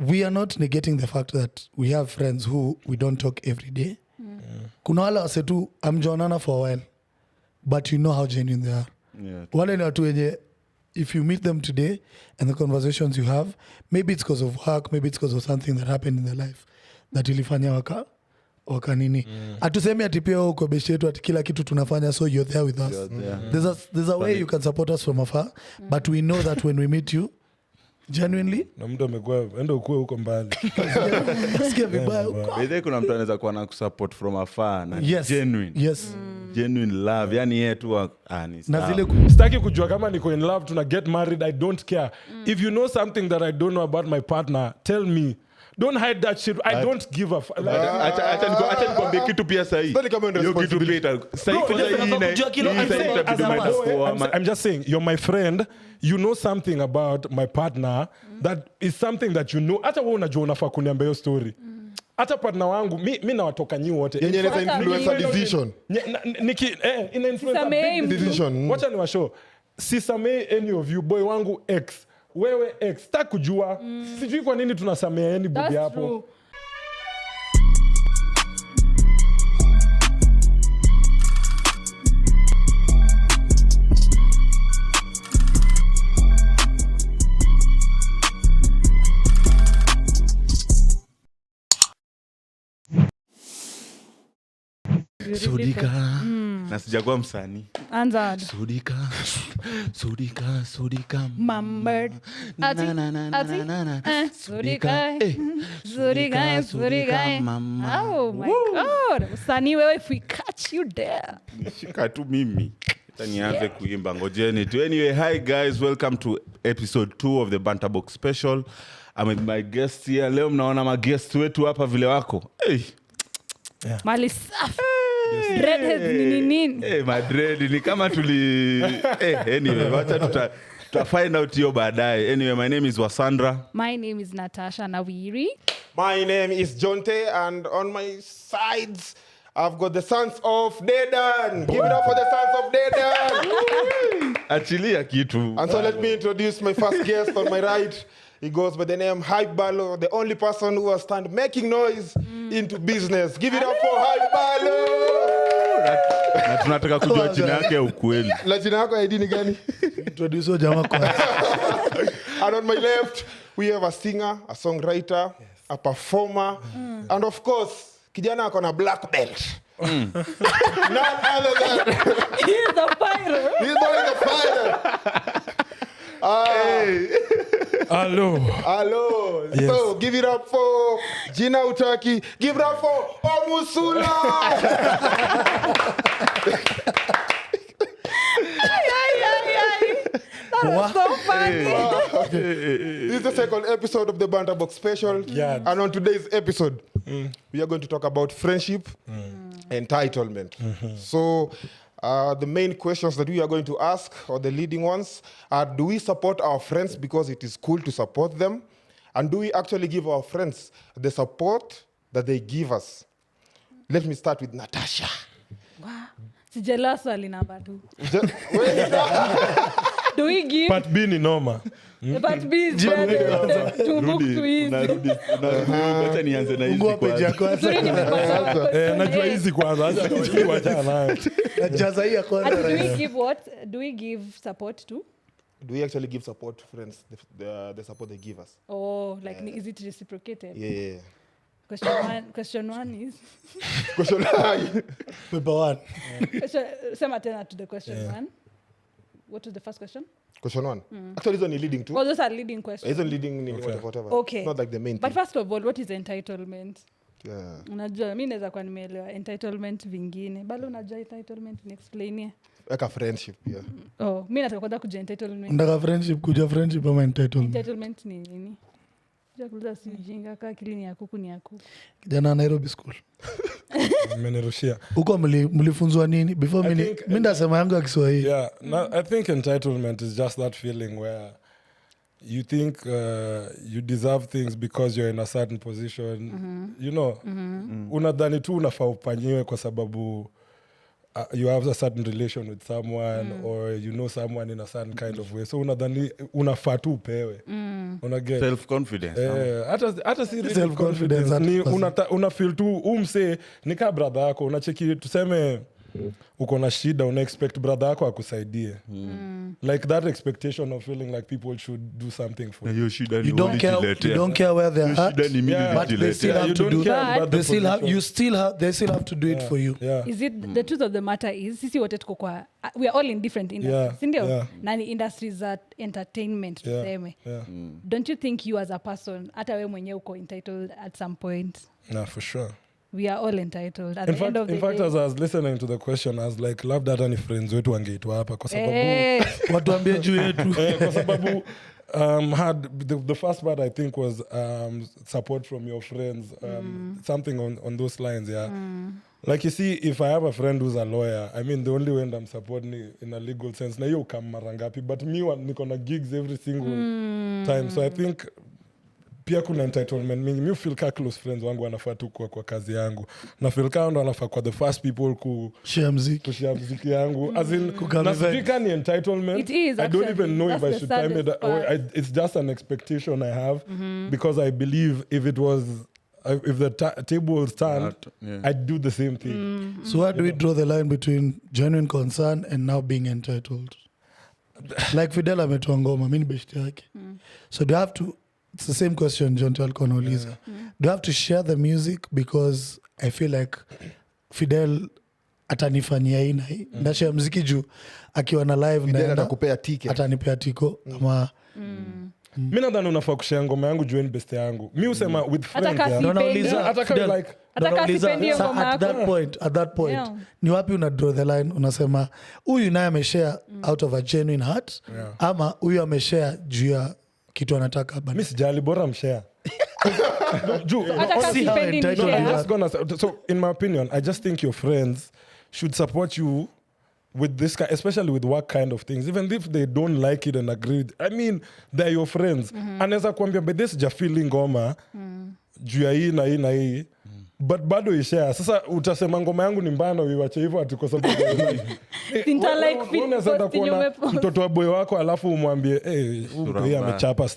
we are not negating the fact that we have friends who we don't talk every day. Kuna wala wase tu amjonana for a while, but you know how genuine they are. Wale ni watu wenye, if you meet them today and the conversations you have, maybe it's because of work, maybe it's because of something that happened in their life that ilifanya waka nini. Atusemi ati pia uko beshi yetu ati kila kitu tunafanya, so you're there with us. There's a way you can support us from afar, but we know that when we meet you genuinely, na mtu amekuwa endo ukue huko mbali. Sikia vibaya. Bidhe kuna mtu anaweza kuwa na kusupport from afar na genuine. Yes. Genuine love. Yani yetu na zile sitaki kujua kama niko in love tuna get married, I don't care. If you know something that I don't know about my partner, tell me. Don't hide that shit. I don't give a fuck. Acha nikwambie kitu pia sahi. Hiyo kitu pia sahi I'm just saying, you're my friend. You know something about my partner that is something that you know. Hata wewe unajua unafaa kuniambia hiyo story. Hata partner wangu mimi nawatoka nyi wote. Yenye inaweza influence a decision. Ina influence decision. Wacha niwashow. Sisamei any of you, boy wangu ex. Wewe ex, sitaki kujua. Sijui kwa nini tunasamea yani bibi hapo. Sudika. Na sijakuwa msanii. Anza. Sudika. Mamber. Sudika. Oh my God. Msanii wewe, if we catch you there. Nishika tu mimi. Nianze kuimba ngojeni tu. Anyway, hi guys, welcome to episode 2 of the Banter Box special. I'm with my guests here. Leo mnaona ma guests wetu hapa vile wako. Hey. Yeah. Mali safi. Dreadheads nini. Madred ni kama tuli anyway, wacha tuta find out hiyo baadaye. Anyway, my name is Wasandra. My name is Natasha Nawiri. My name is Jonte, and on my sides I've got the sons of Dedan. Give it up for the sons of Dedan. Achilia kitu. And so let me introduce my first guest on my right. He goes by the name BALLO, the only person who has started making noise into business. Give it up for BALLO. Na tunataka kujua jina yake ya ukweli. La jina yako ID ni gani? Introduce jamaa kwa. And on my left, we have a singer, a songwriter, a performer, and of course, kijana ako na black belt. None other than He's a fighter. He's a fighter. Hello. Yes. So give it up for Gina Utaki. Give it up for Omusula. That was so funny. This is the second episode of the Banter Box special. Yeah. And on today's episode, we are going to talk about friendship, entitlement. So the main questions that we are going to ask, or the leading ones, are: do we support our friends because it is cool to support them? And do we actually give our friends the support that they give us? Let me start with Natasha. Wow. Sijela swali namba 2. Do we give? Part B ni noma. Part B is too easy. Acha nianze na hizi kwanza. Najua hizi kwanza. Acha tuwacha nayo. Najaza hii ya kwanza. Do we give what? Do we give support to? Do we actually give support to friends, the support they give us? Oh, like is it reciprocated? Yeah. Question one is? Question 1. Paper 1. Sema tena to the question 1. What was the first question? Question 1. Actually, it's only leading to. Well, those are leading questions. It's only leading whatever. Okay. It's not like the main But thing. first of all, what is entitlement? Yeah. Unajua, mimi naweza kwa nimeelewa entitlement vingine. Bado unajua entitlement ni explain. Like a friendship, yeah. Oh, mimi nataka kwanza kujua entitlement. Ndaka friendship ama entitlement. Entitlement ni nini? Jakuza si jinga kaa akili ni ya kuku ni ya kuku. Kijana Nairobi school. Mmenirushia. Huko mlifunzwa nini? Before mimi ndasema yangu ya Kiswahili. Yeah, I think entitlement is just that feeling where you think you deserve things because you're in a certain position. You know, unadhani tu unafaa ufanyiwe kwa sababu you have a certain relation with someone or you know someone in a certain kind of way, so unadhani unafaa tu upewe. Unaget self confidence. hata si really Self-confidence, confidence, ni una feel tu umse ni kama brother yako, unacheki tuseme uko na shida, una expect brother yako akusaidie. Like that expectation of feeling like people should do something for you. You don't care where they are at, but they still have to do they still have to do it for you. Is it the truth of the matter is sisi wote tuko kwa we are all in different industries, sindio? Nani industries za entertainment tuseme. Don't you think you as a person hata wewe mwenyewe uko entitled at some point? No, for sure. We are all entitled at the end of the day. In fact, as I was listening to the question, I was like, love that any friends wetu wangeitwa hapa kwa sababu watuambie juu yetu. Kwa sababu had the first part I think was support from your friends, something on those lines, Like you see, if I have a friend who's a lawyer, I mean the only way I'm supporting in a legal sense na hiyo kama mara ngapi, but me niko na gigs every single time, so I think pia kuna entitlement mingi. Mi feel ka close friends wangu wanafaa tu kwa kazi yangu, na feel ka ndo wanafaa kwa the first people kushare mziki yangu, as in nasifika ni entitlement. It is, I don't even know if I should time it, it's just an expectation I have, because I believe if the tables turned, I'd do the same thing. So how do we draw the line between genuine concern and now being entitled? Like Fidel ametoa ngoma, mimi ni beshte yake. So do you have to, it's the same question John alikuwa anauliza. Do you have to share the music because I feel like Fidel atanifanyia hii na hii. Ndashare muziki juu akiwa na live Fidel atakupea ticket. Atanipea tiko ama Mimi nadhani unafaa kushare ngoma yangu juu ni best yangu. Mimi usema with friends. At that point ni wapi una draw the line, unasema huyu naye ameshare out of a genuine heart ama huyu ameshare juu ya kitu anataka bana. Mimi sijali, bora mshare. So in my opinion, I just think your friends should support you with this kind, especially with work kind of things, even if they don't like it and agree. I mean, they're your friends. Anaweza kuambia by this ja feeling ngoma juu ya hii na hii na hii, but bado ishare. Sasa utasema ngoma yangu ni mbaya na uiwache hivyo ati kwa sababu unaweza kuona mtoto wa boy wako alafu umwambie huyu amechapa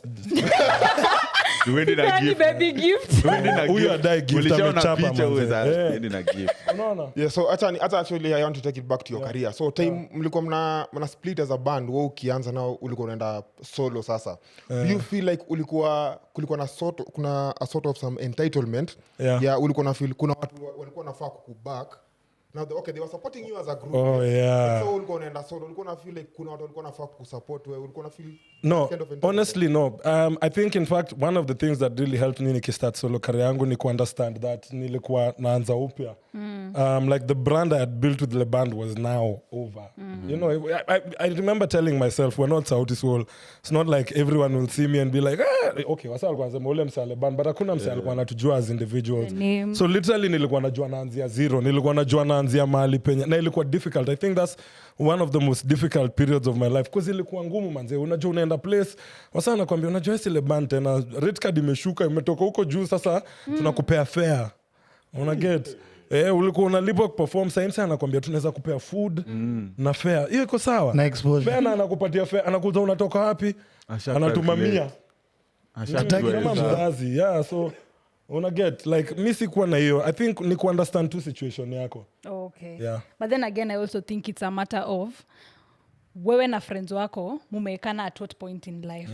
baby gift. Huyu adai gift amechapa. Yeah, so actually I want to take it back to your career. So time mlikuwa mna split as a band, wewe ukianza nao ulikuwa unaenda solo sasa. Do you feel like kulikuwa kuna a sort of some entitlement? Yeah, ulikuwa na feel kuna watu walikuwa nafaa kukuback. Now they were supporting you as a group. So ulikuwa unaenda solo, ulikuwa na feel like kuna watu walikuwa nafaa kusupport wewe, ulikuwa na feel no, honestly no. I think in fact one of the things that really helped me nikistart solo career yangu ni understand that nilikuwa naanza upya. Like the brand I had built with the band was now over. You know, I remember telling myself, we're not Sauti Soul. It's not like everyone will see me and be like, okay, wasa alikuwa anasema ule msale band, but hakuna msale alikuwa anatujua as individuals. So literally nilikuwa najua naanzia zero, nilikuwa najua naanzia mahali penye, na ilikuwa difficult. I think that's one of the most difficult periods of my life, because ilikuwa ngumu manze. Unajua unaenda place, wasa anakuambia unajua ile band tena rate card imeshuka, imetoka huko juu, sasa tunakupea fare. Una get? Ulikuwa unalipa perform, sasa anakuambia tunaweza kupea food na fare. Hiyo iko sawa. Na exposure. Fare na anakupatia fare, anakuuliza unatoka wapi? Anatumamia. Kama mzazi. Yeah, so una get like mimi sikuwa na hiyo. I think ni understand tu situation yako. Okay. Yeah. But then again I also think it's a matter of wewe na friends wako mumeekana at what point in life.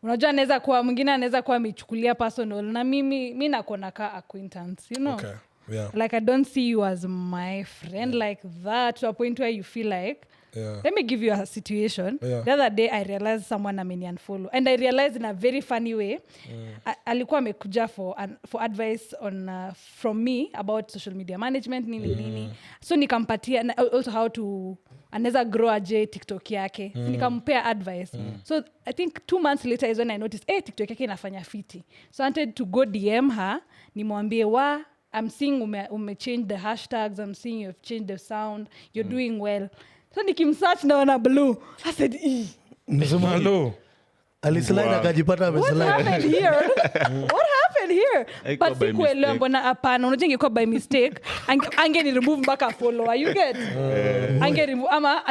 Unajua anaweza kuwa mwingine anaweza kuwa amechukulia personal, na mimi nakuona ka acquaintance, you know. Okay. Yeah. Like I don't see you as my friend like that, to a point where you feel like let me give you a situation. The other day I realized someone ameni-unfollow, and I realized in a very funny way alikuwa amekuja for advice on from me about social media management nini. So nikampatia also how to anaweza grow aje TikTok yake. Nikampea advice. So I think 2 months later is when I noticed TikTok yake inafanya fiti. So I wanted to go DM her, nimwambie I'm seeing ume change the hashtags, I'm seeing you've changed the sound, you're doing well. So nikimsearch naona blue. I said, hello. Alislide akajipata ameslide. What happened even here. Haikuwa But by sikuelewa mistake. mbona hapana. Unajua ingekuwa by mistake. Ange ni remove mpaka follower. You get? Ange remove ama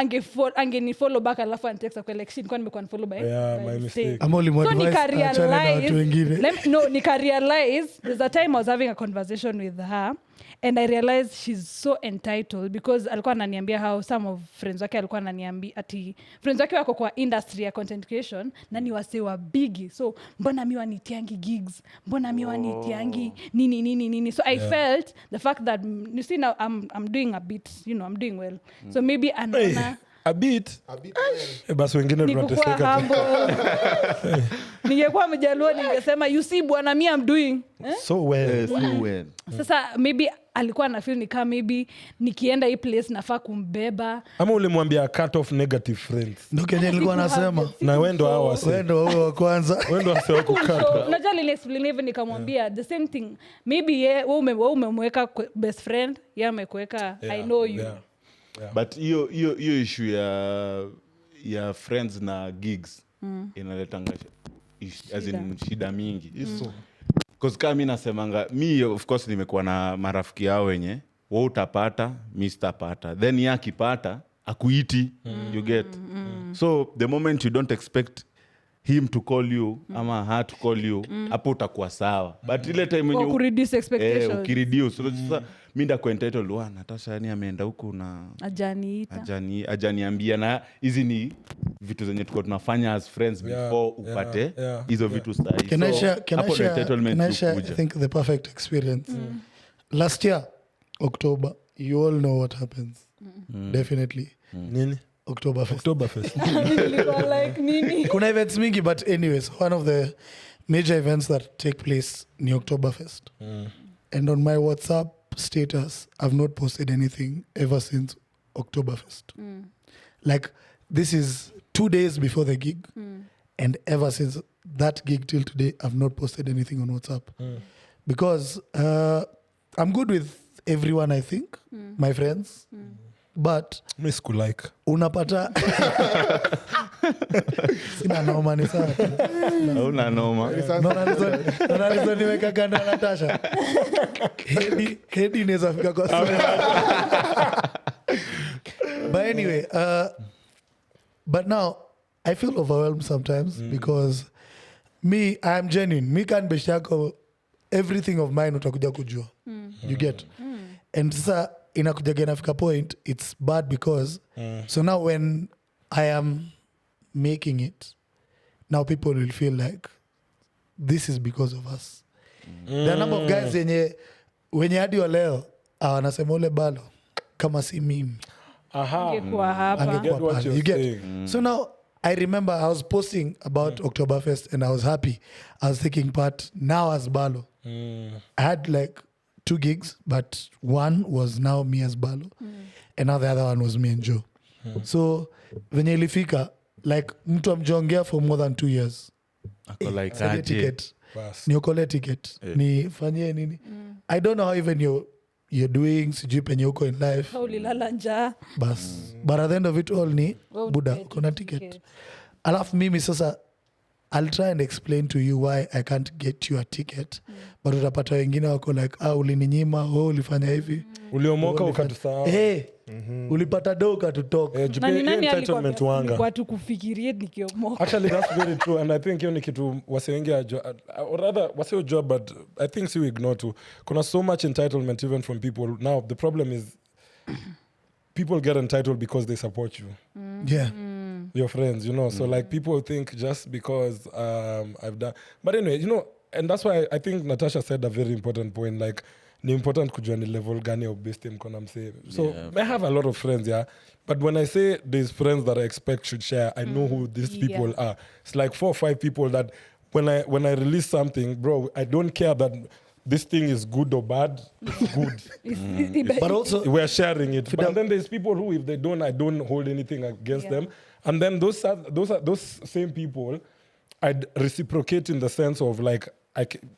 ange ni follow back alafu antext kwa like shit kwa nimekuwa follow by my mistake. Ama ulimwadvise achane na watu wengine. Nika realize there's a time I was having a conversation with her and I realized she's so entitled because alikuwa ananiambia how some of friends wake alikuwa ananiambia ati friends wake wako kwa industry ya content creation na ni wasee wa bigi, so mbona mi wanitiangi gigs, mbona mi wanitiangi nini, so I felt the fact that you see now I'm doing a bit, you know, I'm doing well, so maybe anaona a bit basi wengine tunateseka humble. Ningekuwa mjaluo ningesema you see bwana mi I'm doing so well. Sasa maybe alikuwa na feel ni kama maybe nikienda hii place nafaa kumbeba. Ama ulimwambia cut off negative friends. Ndio kenye nilikuwa nasema. Na wendo hao wase. Wendo wao wa kwanza. Wendo wase wako cut. Unajua lile explain even nikamwambia the same thing. Maybe wewe umemweka best friend, yeye amekuweka I know you. Yeah. But hiyo issue ya friends na gigs inaletanga shida mingi. Because kama mimi nasemanga, mi of course nimekuwa na marafiki yao wenye wao utapata, mimi sitapata. Then yeye akipata akuiti, you get. So the moment you don't expect him to call you ama her to call you, hapo utakuwa sawa. But ile time when you reduce expectations, ukireduce, so sasa mimi ndakuwa entitled, wa Natasha yani ameenda huko na ajaniambia, na hizi ni vitu zenye tuko tunafanya as friends before upate hizo vitu sahihi. Can I share I think the perfect experience. Last year October, you all know what happens. Definitely. Nini? Oktoberfest. Like nini? Kuna events mingi, but anyways, one of the major events that take place ni Oktoberfest. And on my WhatsApp status, I've not posted anything ever since Oktoberfest. Like, this is 2 days before the gig. And ever since that gig till today, I've not posted anything on WhatsApp. Because I'm good with everyone, I think, my friends. But miss like unapata sina noma ni sawa. Una noma. Nonalizo niweka kando Natasha. Hedi inaweza fika kwa sawa. But anyway, but now I feel overwhelmed sometimes because I am genuine. Me can be shako everything of mine utakuja kujua. You get. And sasa inakujaga inafika point, it's bad because so now when I am making it, now people will feel like this is because of us. There are a number of guys wenye hadi wa leo wanasema ule Ballo kama si mimi angekuwa hapa. You get. So now I remember I was posting about Oktoberfest and I was happy I was taking part now as Ballo. I had like 2 gigs, but one was now me as Ballo, and now the other one was me and Joe. So venye ilifika, like mtu amjongea for more than 2 years. Like ticket. Niokole ticket. Nifanyie nini? I don't know how even you're doing, sijui penye uko in life. Ulilala njaa. Bas. But at the end of it all ni buda kuna ticket. Alafu mimi sasa I'll try and explain to you why I can't get you a ticket. But utapata wengine wako like, ulininyima, ulifanya hivi. Uliomoka ukatusahau. Ulipata do ukatutoka. Na ni nani alikuwa tu kufikiria nikiomoka. Actually, that's very true. And I think hiyo ni kitu wase wengi or rather wase ujua, but I think si we ignore too. Kuna so much entitlement even from people. Now, the problem is people get entitled because they support you. Yeah. Your friends, you know. So like people think just because I've done. But anyway, you know, and that's why I think Natasha said a very important point. Like, ni important kujua ni level gani of best team kona mse. So I have a lot of friends, yeah. But when I say these friends that I expect should share, I know who these people are. It's like 4 or 5 people that when I release something, bro, I don't care that this thing is good or bad. It's good. But also we're sharing it. But then there's people who, if they don't, I don't hold anything against them. And then those same people, I'd reciprocate in the sense of like,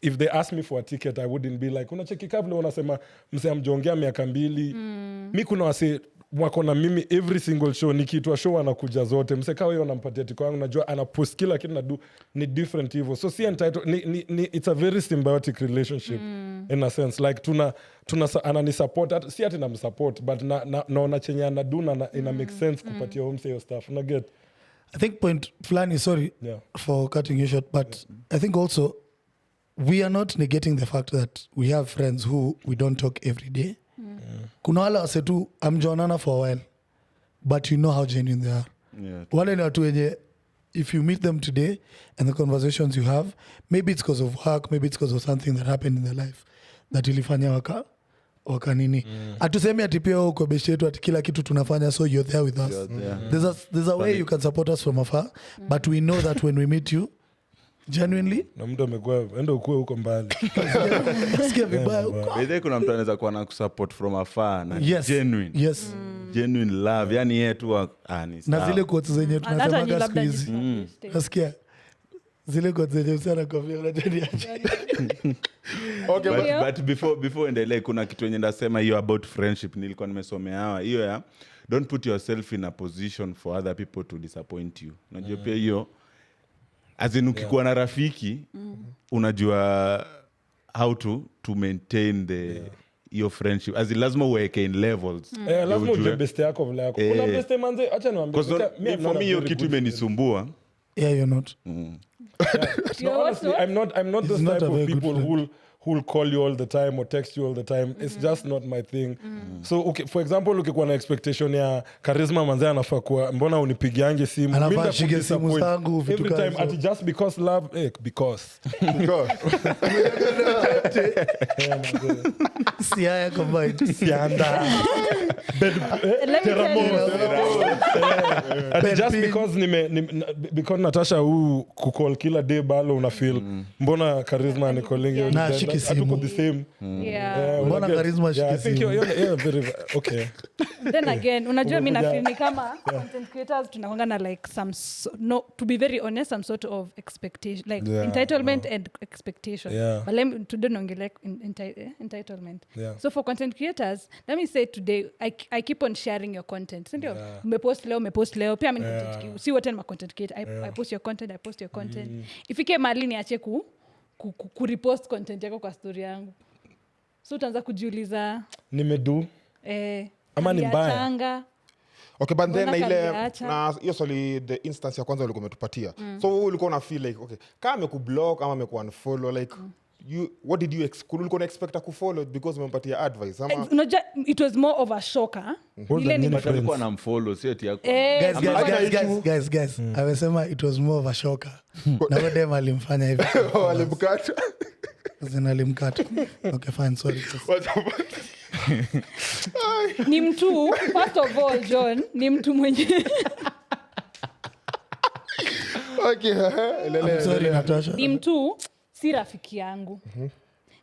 if they ask me for a ticket, I wouldn't be like, unacheki kabla unasema mse amjongea miaka 2. Mi kuna wase wako na mimi every single show, nikiitwa show anakuja zote. Mseka wewe unampatia tiko yangu, najua anapost kila kitu nadu ni different hivyo. So si entitled it's a very symbiotic relationship in a sense, like tuna anani support, si ati namsupport, but naona chenye anadu na ina make sense kupatia umse hiyo stuff. Una get? I think point fulani, sorry for cutting you short, but I think also we are not negating the fact that we have friends who we don't talk every day. Kuna wale wase tu amjonana for a while, but you know how genuine they are. Wale ni watu wenye, if you meet them today and the conversations you have, maybe it's because of work, maybe it's because of something that happened in their life that ilifanya waka nini. Atusemi ati pia uko beshi yetu ati kila kitu tunafanya, so you're there with us. There's a way you can support us from afar, but we know that when we meet you genuinely, na mtu amekuwa enda ukue huko mbali. sikia vibaya huko. Bede kuna mtu anaweza kuwa na kusupport from afar na Yes. genuine love, yani yeye tu ni sawa. Na zile quotes zenye tunasemaga siku hizi. Nasikia zile quotes zenye sana kwa vile unajua Okay, but before endelee, kuna kitu yenye ndasema hiyo about friendship nilikuwa nimesomea hawa. Hiyo ya don't put yourself in a position for other people to disappoint you. Unajua pia hiyo as in ukikuwa na rafiki unajua how to maintain your friendship, as in lazima uweke in levels. Lazima ujue best yako vile yako. Kuna best manze, acha niwaambie. For me hiyo kitu imenisumbua. Yeah, you're not. No, honestly, I'm not those type of people who'll call you all the time or text you all the time. It's just not my thing. So okay, for example, ukikuwa na expectation ya charisma manze anafaa kuwa mbona unipigiange simu, anafaa shige simu zangu vitu every time at just because love because siaya combined sianda just because Natasha who kukol kila day balo una feel mbona charisma ni calling na shiki simu the same mbona charisma shiki I think you're very okay. Then again unajua mimi na feel ni kama content creators tunakuanga na like to be very honest, some sort of expectation, like entitlement and expectation. But let me today nongelea entitlement. So for content creators, let me say today I keep on sharing your content. Ndio umepost leo pia mimi si wote ni content creator. I post your content. Ifike mahali niache ku repost content yako kwa story yangu. So utaanza kujiuliza nimedu ama ni mbaya. Okay, but then na hiyo swali the instance ya kwanza ulikuwa umetupatia. So ulikuwa una feel like okay, kama amekublock ama amekuunfollow like what did you ulikuwa expect to follow because umempatia advice ama it was more of a shocker. Ile ni alikuwa na mfollow sio eti yako. Guys amesema it was more of a shocker. Na wewe alimfanya hivi. Alimkata. Zinalimkata. Okay, fine, sorry. Ni mtu, first of all, John, ni mtu mwenye okay, I'm sorry, Natasha. Ni mtu si rafiki yangu.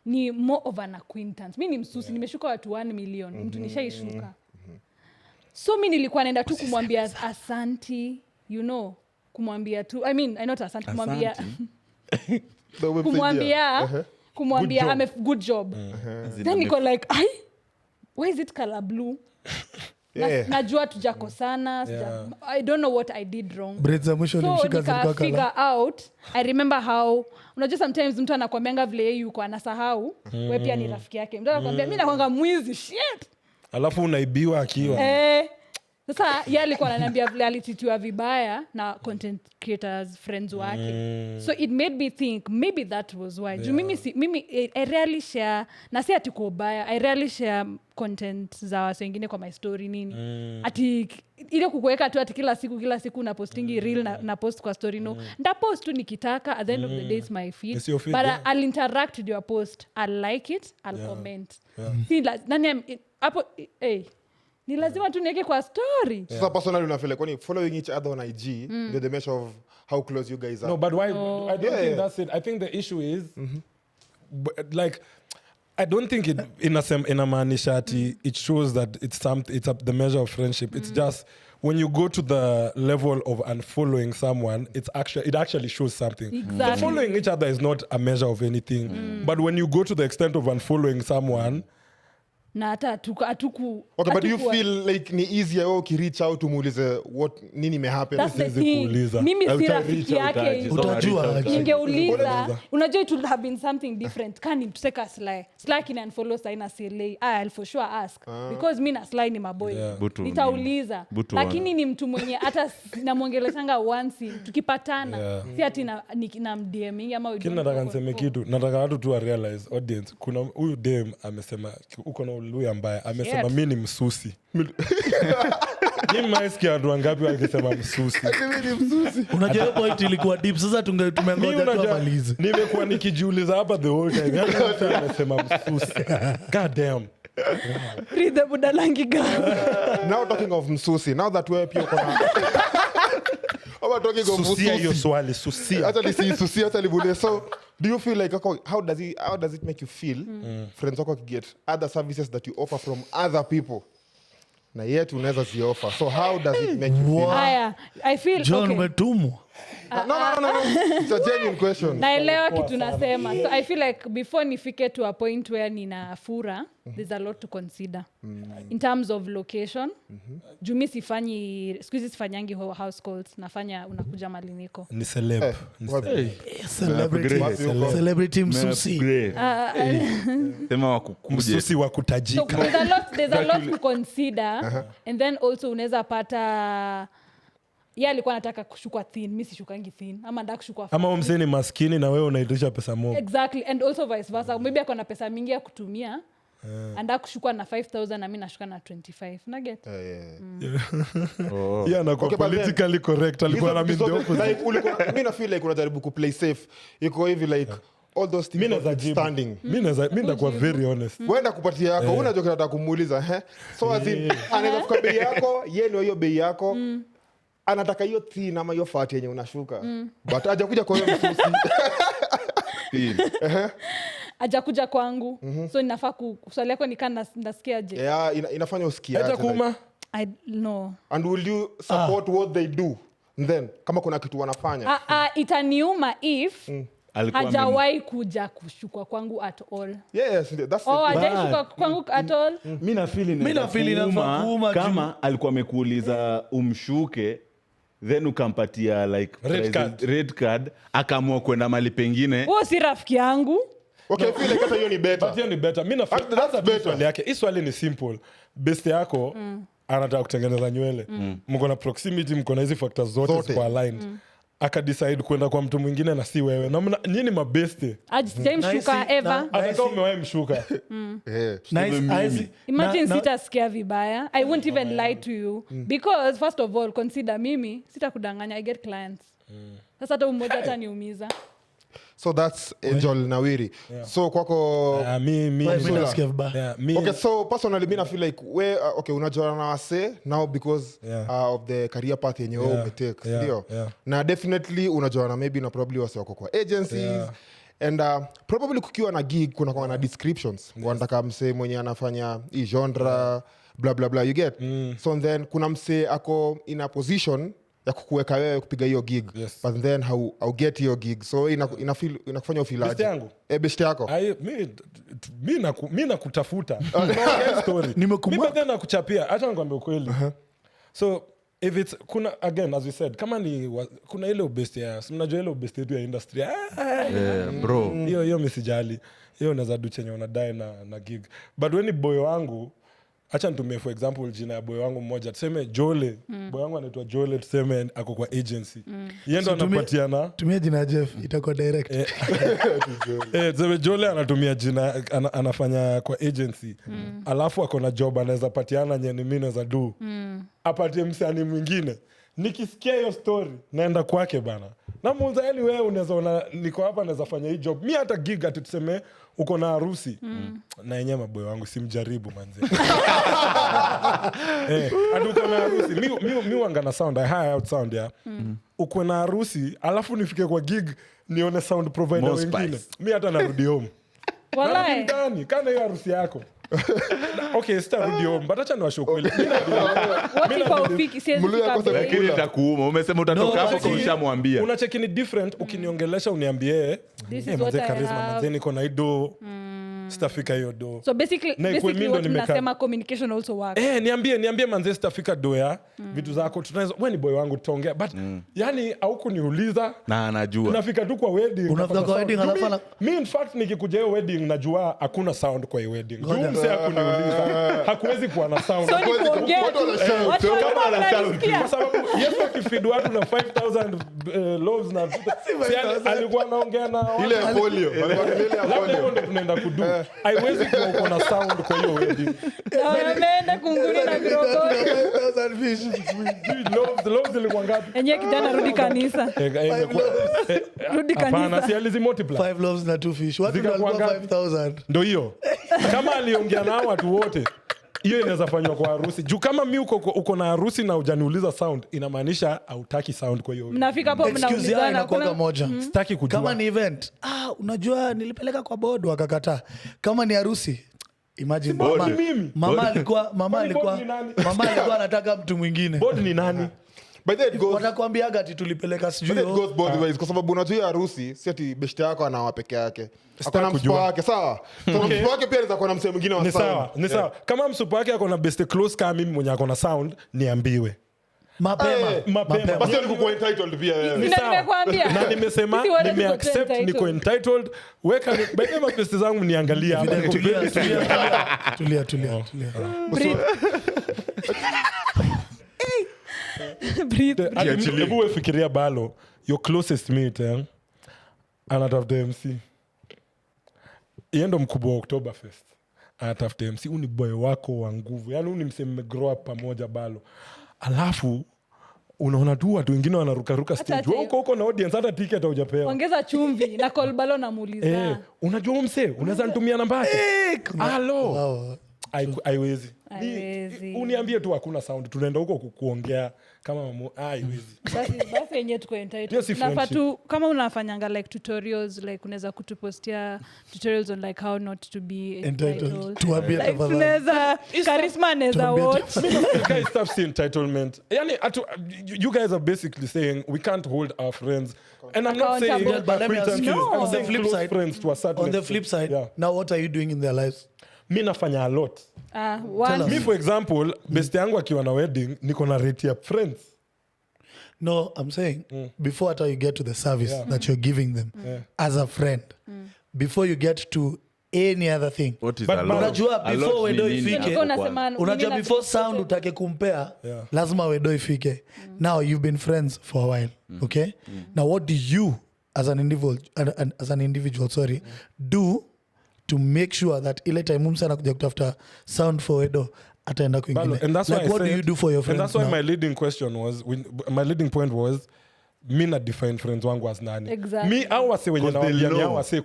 Ni more of an acquaintance. Mimi ni msusi, nimeshuka watu 1 million. Mtu nishaishuka. So mimi nilikuwa naenda tu kumwambia asanti, you know, kumwambia tu, I not asanti, kumwambia I'm a good job. Then niko like, why is it color blue? Najua tujakosana. I don't know what I did wrong. So nika figure out, I remember how, unajua sometimes mtu anakuambianga vile yeye yuko anasahau, wewe pia ni rafiki yake. Mtu anakuambia mimi nakwanga mwizi shit. Alafu unaibiwa akiwa. Sasa yeye alikuwa ananiambia vile alititiwa vibaya na content creators friends wake. So it made me think maybe that was why. Mimi I rarely share, na si ati kwa ubaya, I rarely share content za watu wengine kwa my story nini. Ati ile kukuweka tu ati kila siku na postingi reel na post kwa story no. Nda post tu nikitaka, at the end of the day it's my feed. But I'll interact with your post. I'll like it, I'll comment. Si nani hapo ni lazima tu niweke kwa story. Sasa personally unafeel kwani following each other on IG the measure of how close you guys are. No, but why I don't think that's it. I think the issue is like I don't think it in a manishati it shows that it's the measure of friendship. It's just when you go to the level of unfollowing someone, it actually shows something. Exactly. So following each other is not a measure of anything. But when you go to the extent of unfollowing someone, na hata atuku Okay, but do you feel like ni easier wewe ukireach out umuulize what nini imehappen? That's the Siwezi thing. kuuliza. Mimi si Uta rafiki reach out yake aje. hivyo. Utajua aje. Ningeuliza, unajua it would have been something different. Kani mtuseka Sly kina unfollow saina CLA. I'll for sure ask because mimi na Sly ni maboy. Yeah. Butu Nitauliza. Butu Lakini ni mtu mwenye hata namuongeleshanga once tukipatana. Si ati na DMing ama we Kina don't nataka talk niseme on kitu. Nataka watu tu realize audience. Kuna huyu dem amesema uko na uluya mbaya. Amesema Shit. mimi ni msusi. Ni maisikia watu wangapi wakisema msusi. Unajua hiyo point ilikuwa deep. Sasa tumengoja tu amalize. Nimekuwa nikijiuliza hapa the whole time. Yaani mtu amesema msusi. God damn. Free the budalangi girl. Now talking of msusi, now that wewe pia uko na About talking of Susia hiyo msusi. swali, susia. Hata nisi hata libule. So do you feel like how does it make you feel friends wako get other services that you offer from other people na yet unaweza zioffer? So how does it make you feel? Aya, I feel John okay. umetumwa. No. It's a genuine question. Naelewa kitu nasema. So I feel like before nifike to a point where nina fura, there's a lot to consider. In terms of location. Jumi sifanyi, squeeze sifanyangi house calls, nafanya unakuja maliniko. Ni celeb. Ni celeb. Celebrity msusi. Sema wakukuje. Msusi wa So kutajika. there's a lot to consider. And then also unaweza pata yeye alikuwa anataka kushukwa thin, mimi sishukangi thin. Ama nataka kushukwa Ama umseni maskini na wewe unaitisha pesa mob. Exactly, and also vice versa. Maybe ako na pesa mingi ya kutumia. Anda kushukwa na 5,000 na mimi nashuka na 25. Na get? Yeah, anakuwa Okay, but then- politically correct. Alikuwa na mean the opposite. Like mimi na feel like unajaribu ku play safe. Iko hivi like all those things Mimi naweza jibu. standing. Mimi ndakuwa very honest. Wenda kupatia yako, unajua kinataka kumuuliza, So as in anaweza fika bei yako, yeye ndio hiyo bei yako. Anataka hiyo thin ama hiyo fat yenye unashuka. But hajakuja kwa hiyo msusi. Ajakuja kwangu. So ninafaa swali yako nikaa nasikia je. Yeah, inafanya usikie. Hata kuma I know. And will you support what they do? And then kama kuna kitu wanafanya. Itaniuma if Alikuwa hajawahi kuja kushukwa kwangu at all. Yes, that's the Hajaishuka kwangu at all. Mimi na feel inafaa kuuma kama alikuwa amekuuliza umshuke then ukampatia like red card akaamua kwenda mali pengine. Huo si rafiki yangu. Okay, I feel like hata hiyo ni better. hiyo ni better. Mimi nafikiri That's better. swali yake. Hii swali ni simple. Best yako anataka kutengeneza nywele. Mko na proximity, mko na hizi factors zote kwa aligned. Akadecide kwenda kwa mtu mwingine na si wewe. Na nyinyi mabeste. Sijamshuka ever. Hata kama umewahi mshuka. Imagine sitasikia vibaya. I won't even lie to you. Because first of all, consider mimi sitakudanganya, I get clients. Sasa hata mmoja ataniumiza. So that's Angel Nawiri. So kwako Okay, so personally I feel like unajua na wase now because of the career path yenye wewe umetake, ndio. Na definitely unajua na maybe na probably wase wako kwa agencies and probably kukiwa na gig kuna kwa na descriptions. Wanataka msee mwenye anafanya hii genre blah blah blah, you get. So then kuna msee ako in a position ya kukuweka wewe kupiga hiyo gig, but then how get hiyo gig, so inakufanya ufilaje? Best yangu Best yako mimi nakutafuta story mimi then nakuchapia, acha nikwambie ukweli. So if it's kuna again as we said, kama ni kuna ile best ya mnajua ile best yetu ya industry Bro hiyo msijali, hiyo unaweza do chenye unadai na gig, but when ni boy wangu, acha nitumie for example jina ya boy wangu mmoja, tuseme Jole. Boy wangu anaitwa Jole, tuseme ako kwa agency. Yeye ndo anapatiana. Tumia jina Jeff itakuwa direct. Tuseme Jole anatumia jina anafanya kwa agency. Alafu ako na job anaweza patiana nyeni mimi naweza do. Apatie msanii mwingine. Nikisikia hiyo story naenda kwake bana. Namuuliza yani wewe unaweza niko hapa naweza fanya hii job. Mimi hata gig ati tuseme uko na harusi. Na yenyewe maboy wangu simjaribu manze. Ati uko na harusi. Mimi wanga na sound, I hire out sound ya. Uko na harusi, alafu nifike kwa gig nione sound provider wengine. Mimi hata narudi home. Walai. Ndani kana hiyo harusi yako. Okay, sitarudi home, but acha niwashow kweli. What if aufiki siwezi fika. lakini itakuuma. Umesema utatoka hapo kwa ushamwambia. Unacheki ni different ukiniongelesha uniambie This is what I charisma have. manze niko na ido. sitafika hiyo do. So basically what mnasema communication also works. Niambie manze sitafika do ya vitu zako tunaweza wewe ni boy wangu tutaongea but yani haukuniuliza na anajua unafika tu kwa wedding. Unafika kwa wedding alafu me in fact nikikuja hiyo wedding najua hakuna sound kwa hiyo wedding. Mse hakuniuliza hakuwezi kuwa na sound. So kama ana sound kwa sababu Yesu akifeed watu na 5000 loaves na alikuwa anaongea na ile ya polio labda tunaenda kudu haiwezi kuwa uko na sound kwa hiyo wedding. Ameenda kunguni na virogo 5000 fish loaves ilikuwa ngapi? enye kijana rudi kanisa. Rudi kanisa. Hapana, si alizi multiply 5 loaves na 2 fish watu walikuwa 5000 ndio hiyo. Kama aliongea na watu wote hiyo inaweza fanywa kwa harusi. Juu kama mimi uko na harusi na hujaniuliza sound inamaanisha hautaki sound kwa hiyo. Mnafika hapo mnaulizana kuna moja. Sitaki kujua. Kama ni event, unajua nilipeleka kwa board wakakataa. Kama ni harusi, imagine mama alikuwa anataka mtu mwingine. Board ni nani? By the way, watakwambia ati tulipeleka sijui. But it goes both ways kwa sababu unajua harusi si ati beshte yako anawa peke yake. Akona msupa wake sawa. So msupa wake pia anaweza kuwa na msemo mwingine wa sound. Ni sawa. Kama msupa wake ako na best close kama mimi mwenye ako na sound niambiwe. Mapema. Basi niko entitled pia wewe. Ni nimekwambia. Na nimesema nimeaccept niko entitled. Weka baadaye mapesti zangu niangalia hapa. Tulia. Breathe. Hebu wefikiria BALLO, your closest mate anatafuta MC. Yeye ndo mkubwa wa Oktoberfest. Anatafuta MC, uni boy wako wa nguvu. Yaani uni mseme grow up pamoja BALLO. Alafu unaona tu watu wengine wanaruka stage. Wewe uko na audience hata ticket haujapewa. Ongeza chumvi na call BALLO na muuliza. Unajua mse, unaweza nitumia namba yake. Hello. Haiwezi. Uniambie tu hakuna sound tunaenda huko kuongea kama haiwezi. Basi yenyewe tuko entitled. Nafaa tu kama unafanyanga like tutorials like unaweza kutupostia tutorials on like how not to be entitled. Tuambie tafadhali. Tunaweza charisma neza watch. Guys stop saying entitlement. Yani you guys are basically saying we can't hold our friends. And I'm not saying but let me ask you on the flip side friends to a certain on the flip side now what are you doing in their lives? Mi nafanya a lot. Me for example, beste yangu akiwa na wedding, niko na rate ya friends. No, I'm saying before after you get to the service that you're giving them as a friend, before you get to any other thing. What is a lot? Unajua before wedo ifike, unajua before sound utake kumpea, lazima wedo ifike. Now you've been friends for a while, okay? Now what do you as an individual, do to make sure that ile time msana kuja kutafuta sound for wedo ataenda kwingine? Like what do you do for your friends? And that's why my leading point was mi na define friends wangu as nani. Exactly. Mi au wase wenye nawaambia ni au wase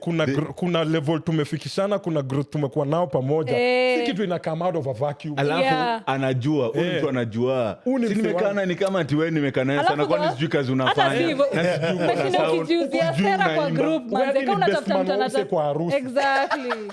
kuna level tumefikishana, kuna growth tumekuwa nao pamoja. Si kitu ina come out of a vacuum. Alafu anajua, huyu mtu anajua. Si nimekana ni kama ati wewe nimekana sana kwani sijui kazi unafanya. Hata hivyo. Lakini ukijiuzia sera kwa group manze kama unatafuta mtu anataka. Exactly.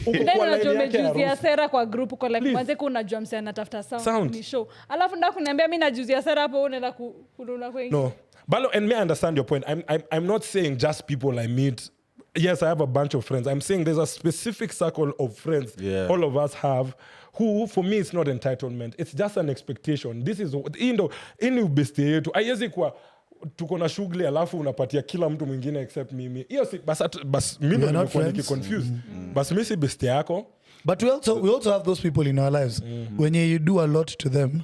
Ndio unajua sera kwa group kwa like manze kuna unajua mse anatafuta sound ni show. Alafu ndio kuniambia mimi najiuzia sera hapo unaenda kununa kwingine. No. BALLO, and may I understand your point. I'm not saying just people I meet. Yes, I have a bunch of friends. I'm saying there's a specific circle of friends all of us have who, for me, it's not entitlement. It's just an expectation. This is, ini ubeste yetu. Aiezi kwa tuko na shughuli alafu unapatia kila mtu mwingine except mimi. Hiyo si, bas mimi nimekuwa nikiconfused. Bas mimi si beste yako. But we also have those people in our lives when you do a lot to them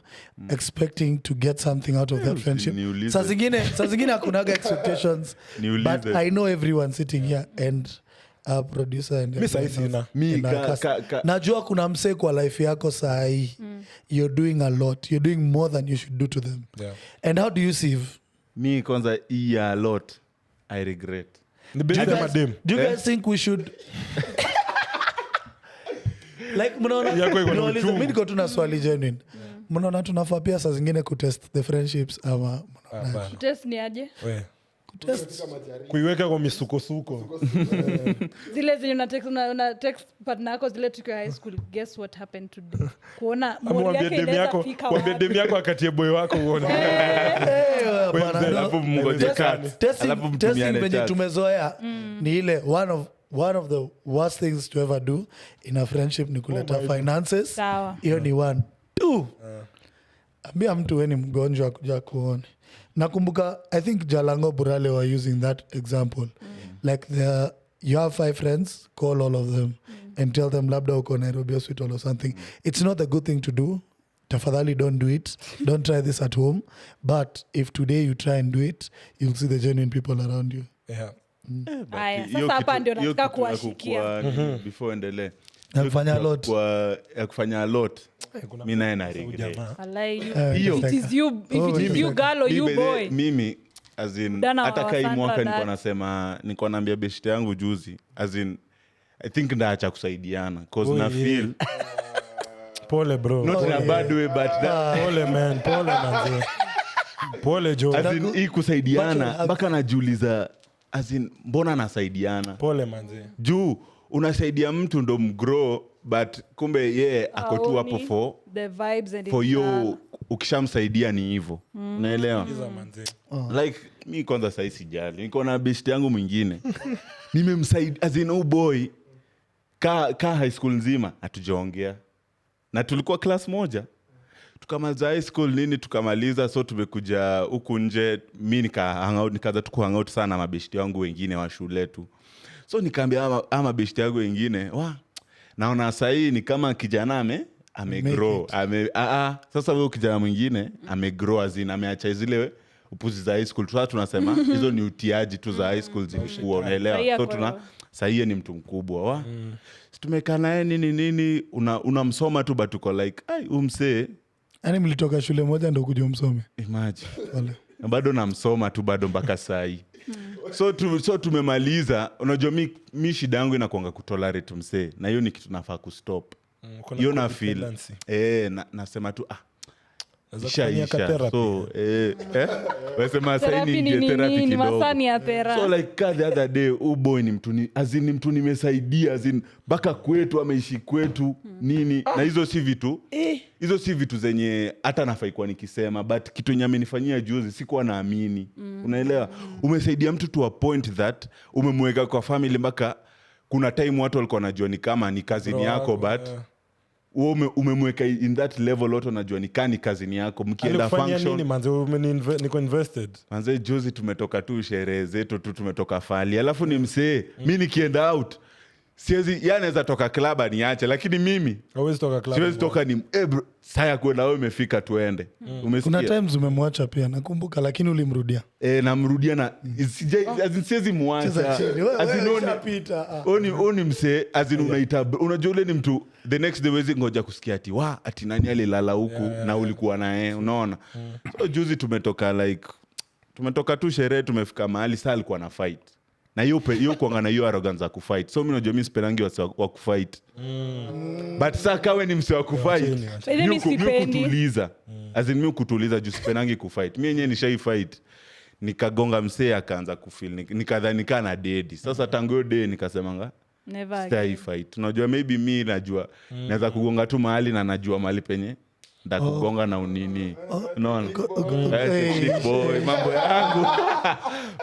expecting to get something out of that friendship. Saa zingine hakunaga expectations. But I know everyone sitting here and producer and najua kuna mse kwa life yako saa hii. You're doing a lot. You're doing more than you should do to them. Yeah. And how do you see? Me kwanza a lot. I regret. Do you guys think we should like mimi niko tu na swali genuine. Mnaona tunafaa pia saa zingine kutest the friendships ama test ni aje? Kutest kuiweka kwa misukosuko. Zile zenye una text partner yako zile tukiwa high school, guess what happened today? Kuona mmoja yake inaweza fika wapi? Kwa dem yako akatie boy wako uone. Alafu mngoje cut. Testing venye tumezoea ni ile one of one of the worst things to ever do in a friendship ni kuleta finances. Sawa. Hiyo ni 1. 2. Ambia mtu weni mgonjwa kuja kuone. Nakumbuka, I think Jalango Burale were using that example. Like you have 5 friends, call all of them and tell them labda uko Nairobi hospital or something. It's not a good thing to do. Tafadhali don't do it. Don't try this at home. But if today you try and do it, you'll see the genuine people around you. Yeah. Aya, sasa hapa ndio nataka kuwashikia. Before endelee. Ya kufanya a lot. Ya kufanya a lot. Mimi naye na regret. If it is you girl or you boy. Mimi as in hata kai mwaka niko naambia beshte yangu juzi as in I think ndaacha kusaidiana cause na feel pole bro. Not in a bad way but that pole man, pole manzi. Pole Joe. As in hii kusaidiana mpaka najiuliza as in mbona nasaidiana? Pole manzi. Juu unasaidia mtu ndo mgrow but kumbe yeye ako tu hapo for the vibes and for you ukishamsaidia ni hivyo. Unaelewa? Like mimi kwanza sasa sijali. Niko na best yangu mwingine. Nimemsaidia as in boy ka high school nzima hatujaongea. Na tulikuwa class moja. Tukamaliza high school nini tukamaliza so tumekuja huku nje mimi nikaanza tu hang out sana na mabeshti wangu wengine wa shule tu. So nikaambia ama beshti yangu wengine, naona sasa hii ni kama kijana amegrow. Sasa wewe kijana mwingine amegrow azina ameacha zile upuzi za high school. Sasa tunasema hizo ni utiaji tu za high school zilikuwa unaelewa. So sasa hii ni mtu mkubwa tumekaa naye nini unamsoma tu but uko like umse. Yaani mlitoka shule moja ndio kuja umsome. Imagine. Bado namsoma tu bado mpaka saa hii. So tumemaliza. Unajua mi shida yangu inakuanga kutolerate msee na hiyo ni kitu nafaa kustop. Hiyo na feel nasema tu isha. So wasema sasa ni therapy kidogo. So like the other day boy ni mtu nimesaidia azin baka kwetu ameishi kwetu nini na hizo si vitu zenye hata nafai kwa nikisema but kitu yenye amenifanyia juzi sikuwa naamini. Unaelewa? Umesaidia mtu to a point that umemweka kwa family mpaka kuna time watu walikuwa wanajua ni kama ni kazini yako but umemweka in that level watu wanajua ni kani kazini yako mkienda function. Nini manze niko invested. Manze juzi tumetoka tu sherehe zetu tu tumetoka fali. Alafu ni msee mimi nikienda out siwezi anaweza toka club niache lakini mimi hawezi toka club. Siwezi toka ni bro saya kwenda wewe umefika tuende. Kuna times umemwacha pia nakumbuka lakini ulimrudia. Namrudia na siwezi muacha. Oni msee azin unaita unajua ule ni mtu the next day wezi ngoja kusikia ati nani alilala huku na ulikuwa naye unaona. So juzi tumetoka tu sherehe tumefika mahali saa alikuwa na fight. Na hiyo kuanga na hiyo arrogance za kufight. So mimi najua mimi sipelangi wa kufight. But sasa kawe ni mse wa kufight. Mimi kutuliza. As in mimi kutuliza juu sipelangi kufight. Mimi yenyewe nishai fight. Nikagonga mse akaanza kufeel. Nikadhani kana dead. Sasa tangu hiyo day nikasemanga never stay fight. Unajua maybe mimi najua naweza kugonga tu mahali na najua mahali penye ndakugonga na unini. Unaona? Boy mambo yangu.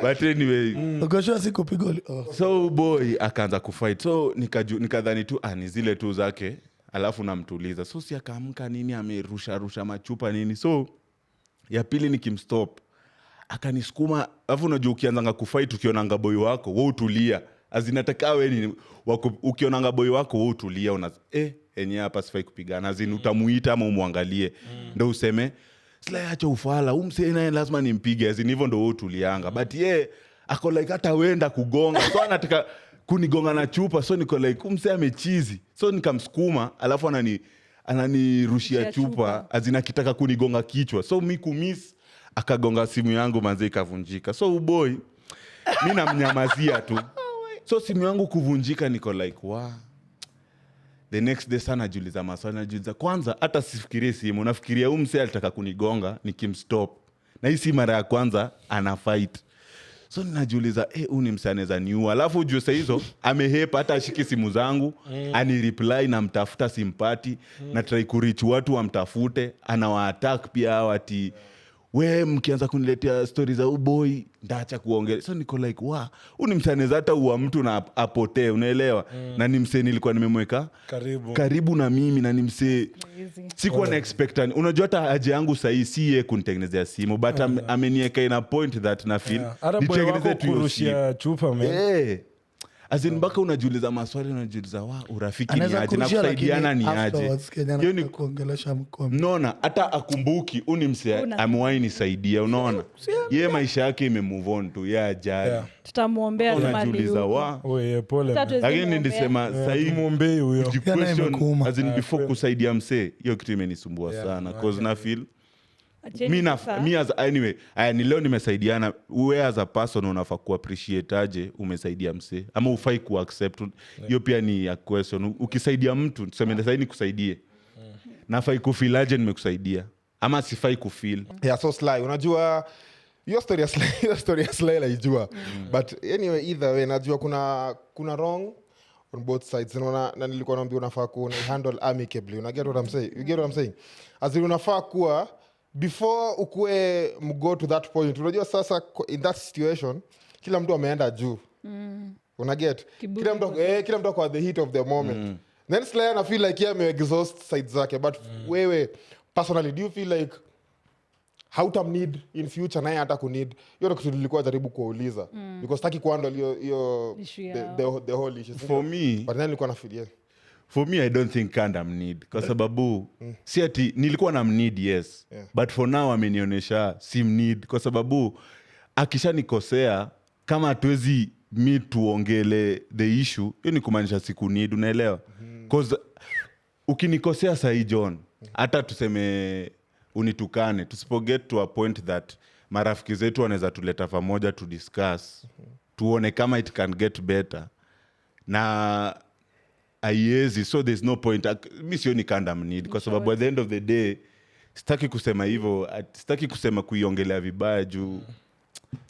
But anyway, ukashua siku pigo. So boy akaanza kufight. So nikadhani tu ni zile tu zake. Alafu namtuliza. So si akaamka nini amerusha machupa nini. So ya pili nikimstop akanisukuma. Alafu unajua ukianza kufight ukionanga boy wako wewe utulia. Azinataka wewe ukionanga boy wako wewe utulia enye hapa sifai kupigana azin utamuita ama umwangalie ndio useme sila acha ufala umse naye lazima nimpige azin hivyo ndio wewe tulianga but ako like hata wenda kugonga so anataka kunigonga na chupa so niko like umse amechizi so nikamsukuma alafu ananirushia chupa azin akitaka kunigonga kichwa so mimi kumiss akagonga simu yangu manze ikavunjika so boy mimi namnyamazia tu so simu yangu kuvunjika niko like the next day sana najiuliza maswali najiuliza kwanza hata sifikirie simu nafikiria mse alitaka kunigonga nikimstop na hii si mara ya kwanza ana fight so ninajiuliza ni mse anaweza niua alafu ujue saa hizo amehepa hata ashiki simu zangu ani reply na mtafuta simpati na try kureach watu wamtafute anawa attack pia ati we mkianza kuniletea stories za boy ndaacha kuongea. So niko like uni msaneza hata uwa mtu na apotee, unaelewa? Na ni msee nilikuwa nimemweka karibu na mimi, na ni msee sikuwa na expect. Unajua hata haja yangu sahi si yeye kunitengenezea simu, but amenieka in a point that na feel nitengeneze tu kurushia chupa man. Azin mpaka unajiuliza maswali, unajiuliza urafiki ni aje na kusaidiana ni aje. Hiyo ni kuongelesha mkono. Unaona hata akumbuki uni mse amewahi nisaidia, unaona? Yeye maisha yake imemove on tu, yeye ajali. Tutamuombea unajiuliza wewe pole. Lakini nilisema sahi muombe huyo. Question as in before kusaidia mse, hiyo kitu imenisumbua sana cause na feel mi as anyway ni leo nimesaidiana. Wewe as a person unafaa ku appreciate aje umesaidia mse, ama ufai ku accept hiyo pia ni a question. Ukisaidia mtu tuseme sasa ni kusaidie, nafai ku feel aje nimekusaidia ama sifai ku feel. So Sly, unajua your story ya Sly naijua, but anyway either way najua kuna wrong on both sides. Na nilikuwa naambia unafaa ku handle amicably. You get what I'm saying? As in unafaa kuwa before ukue mgo to that point. Unajua sasa in that situation kila mtu ameenda juu. Unaget? Kila mtu kwa the heat of the moment. Then Slayer na feel like yeye exhaust sides zake, but wewe personally do you feel like hautam need in future naye hata ku need? Hiyo ndio kitu nilikuwa jaribu kuuliza because taki kuhandle hiyo the whole issue. For me, but then nilikuwa na feel for me I don't think kandam need kwa sababu si ati nilikuwa na need yes, but for now amenionyesha sim need kwa sababu akishanikosea kama hatuwezi meet tuongele the issue, hiyo ni kumaanisha siku need, unaelewa? Cause ukinikosea sahi John, hata tuseme unitukane, tusipoget to a point that marafiki zetu wanaweza tuleta pamoja to discuss, tuone kama it can get better na aiezi, so there's no point. Mi sioni kandam need kwa sababu at the end of the day sitaki kusema hivyo, sitaki kusema kuiongelea vibaya juu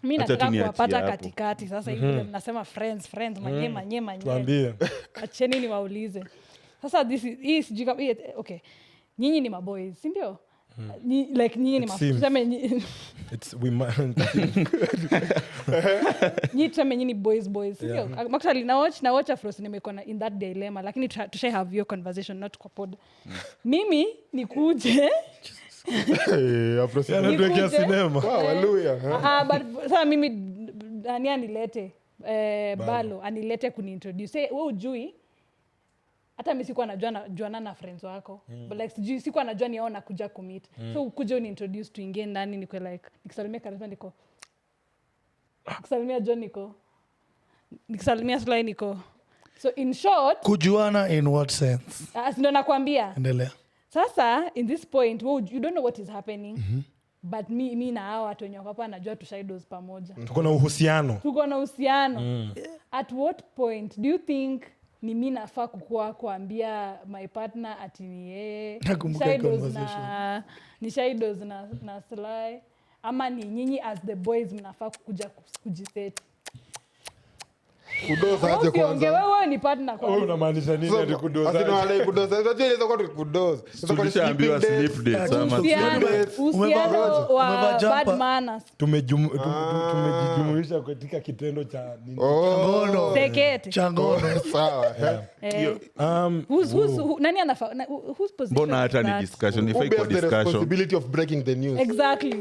mimi nataka kuwapata katikati. Sasa hivi mnasema friends manye tuambie acheni ni waulize sasa this okay, nyinyi ni maboys si ndio? Like nyinyi ni tuseme it's we nyinyi tuseme nyinyi boys si ndio? Actually na watch Afros nimekona in that dilemma, lakini tushai have your conversation not kwa pod. Mimi nikuje Afros anatuwekea sinema. Wow, hallelujah. But sasa mimi nani anilete BALLO anilete kuniintroduce. Wewe ujui hata mimi sikuwa najuana na friends wako, but like sikuwa najua ni hao nakuja kumeet. So ukuje uniintroduce tuingie ndani, niko like nikisalimia Karisma niko nikisalimia John nikisalimia Sly niko. So in short, kujuana in what sense? Ndio nakwambia. Endelea. Sasa in this point you don't know what is happening. But mi na hao watu wenye hapa najua tushaidos pamoja. Tuko na uhusiano. At what point do you think ni mimi nafaa kuambia my partner ati ni yeye shaidos na Sly, ama ni nyinyi as the boys mnafaa kuja kujiset? Kudoza aje kwanza? Wewe ni partner kwa. Wewe unamaanisha nini ati kudoza? Asina wale kudoza. Unajua ile kwa kudoza. Tulishaambiwa sleep dates ama uhusiano wa bad manners. Tumejijumuisha katika kitendo cha nini? Changono. Sekete. Changono. Sawa. Nani anafaa whose position? Mbona hata ni discussion, if I go discussion. The responsibility of breaking the news. Exactly.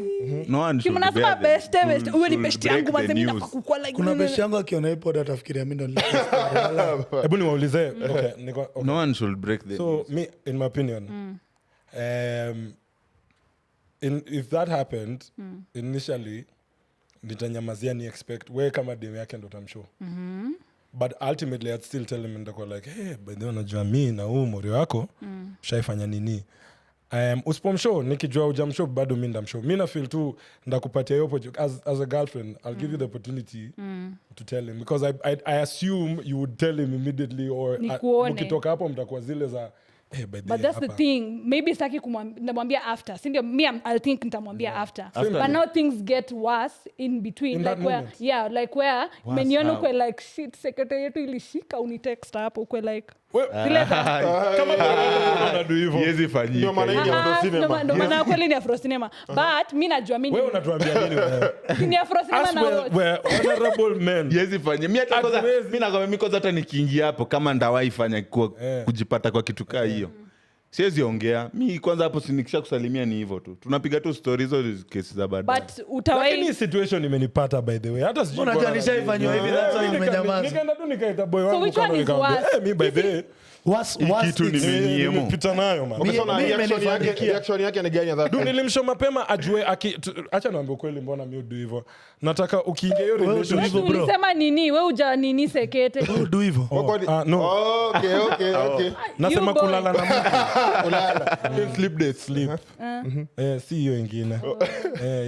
No one should. Kimnasema best. Wewe ni best yangu mwanzo mimi nafaa kukua like. Kuna best yangu akiona ipo atafikiria mimi ndo nilikuwa. Hebu niwaulize. Okay. No one should break the so news. Me in my opinion if that happened initially nitanyamazia ni expect wewe kama demu yake ndo tamshow. But ultimately I'd still tell him ndako like hey by the way unajua mimi na huu mori wako shaifanya nini. Uspomshow nikijua hujamshow bado mimi ndamshow. Mimi na feel tu ndakupatia hiyo as a girlfriend I'll give you the opportunity to tell him because I assume you would tell him immediately or mkitoka hapo mtakuwa zile za But that's the thing. Maybe saki kumwambia after. Sindio, I'll think nitamwambia after. But now things get worse in between. In like that where, moment. yeah, like where meniona kwe like shit secretary yetu ilishika unitext hapo kwe like. Kama unadu hivyo. Yezi fanyika. Ndio maana hii ni Afro Cinema. Ndio maana kweli ni Afro Cinema. But mimi najua mimi. Wewe unatuambia nini wewe? Ni Afro Cinema na watch. We're honorable men. Yezi fanyika. Mimi hata kwanza mimi nakwambia mimi kwanza hata nikiingia hapo kama ndawahi fanya kujipata kwa kitu kaa hiyo. Siwezi ongea. Mimi kwanza hapo sinikisha kusalimia ni hivyo tu. Tunapiga tu stories hizo kesi za baadaye. But utawahi. Lakini situation imenipata by the way. Hata sijui. Unajua nishaifanywa hivi that's why nimenyamaza. Nikaenda tu nikaita boy wangu which one is worse? mimi by the way. Kitu Nimepita nayo man. Reaction yake ni gani that? Nilimshow mapema ajue acha niambie kweli mbona mimi do hivyo. Nataka ukiingia hiyo relationship bro. Ulisema nini? Wewe uja nini sekete? Do hivyo. No. Okay. Nasema kulala na mtu. Kulala. Sleep. Si hiyo ingine.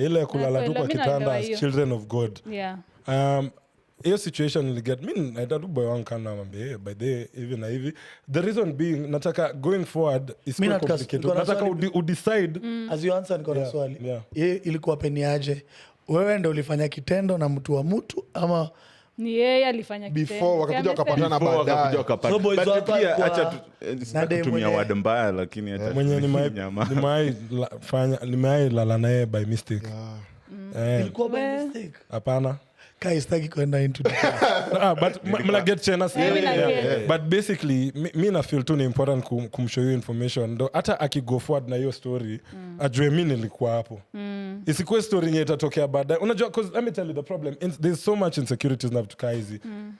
Ile kulala tu kwa kitanda as children of God. Yeah. Hiyo situation niliget mimi naita tu boy wangu kana mwambie by the even na hivi the reason being nataka going forward is quite complicated. Nataka udecide as you answer niko na swali. Yeah. Ilikuwa peniaje? Wewe ndio ulifanya kitendo na mtu wa mtu ama ni yeye alifanya kitendo before wakakuja wakapatana baadaye. So boys wako acha tutumia word mbaya lakini acha mwenye nimai lala naye by mistake. ilikuwa by mistake. Hapana. Kaistaki kwenda into but mna get chance. But basically me na feel too important kumshow you information ndo hata akigo forward na hiyo story ajue mimi nilikuwa hapo. Isikuwe story yenye itatokea baadaye. Unajua cause let me tell you the problem there's so much insecurities na vitu hizi.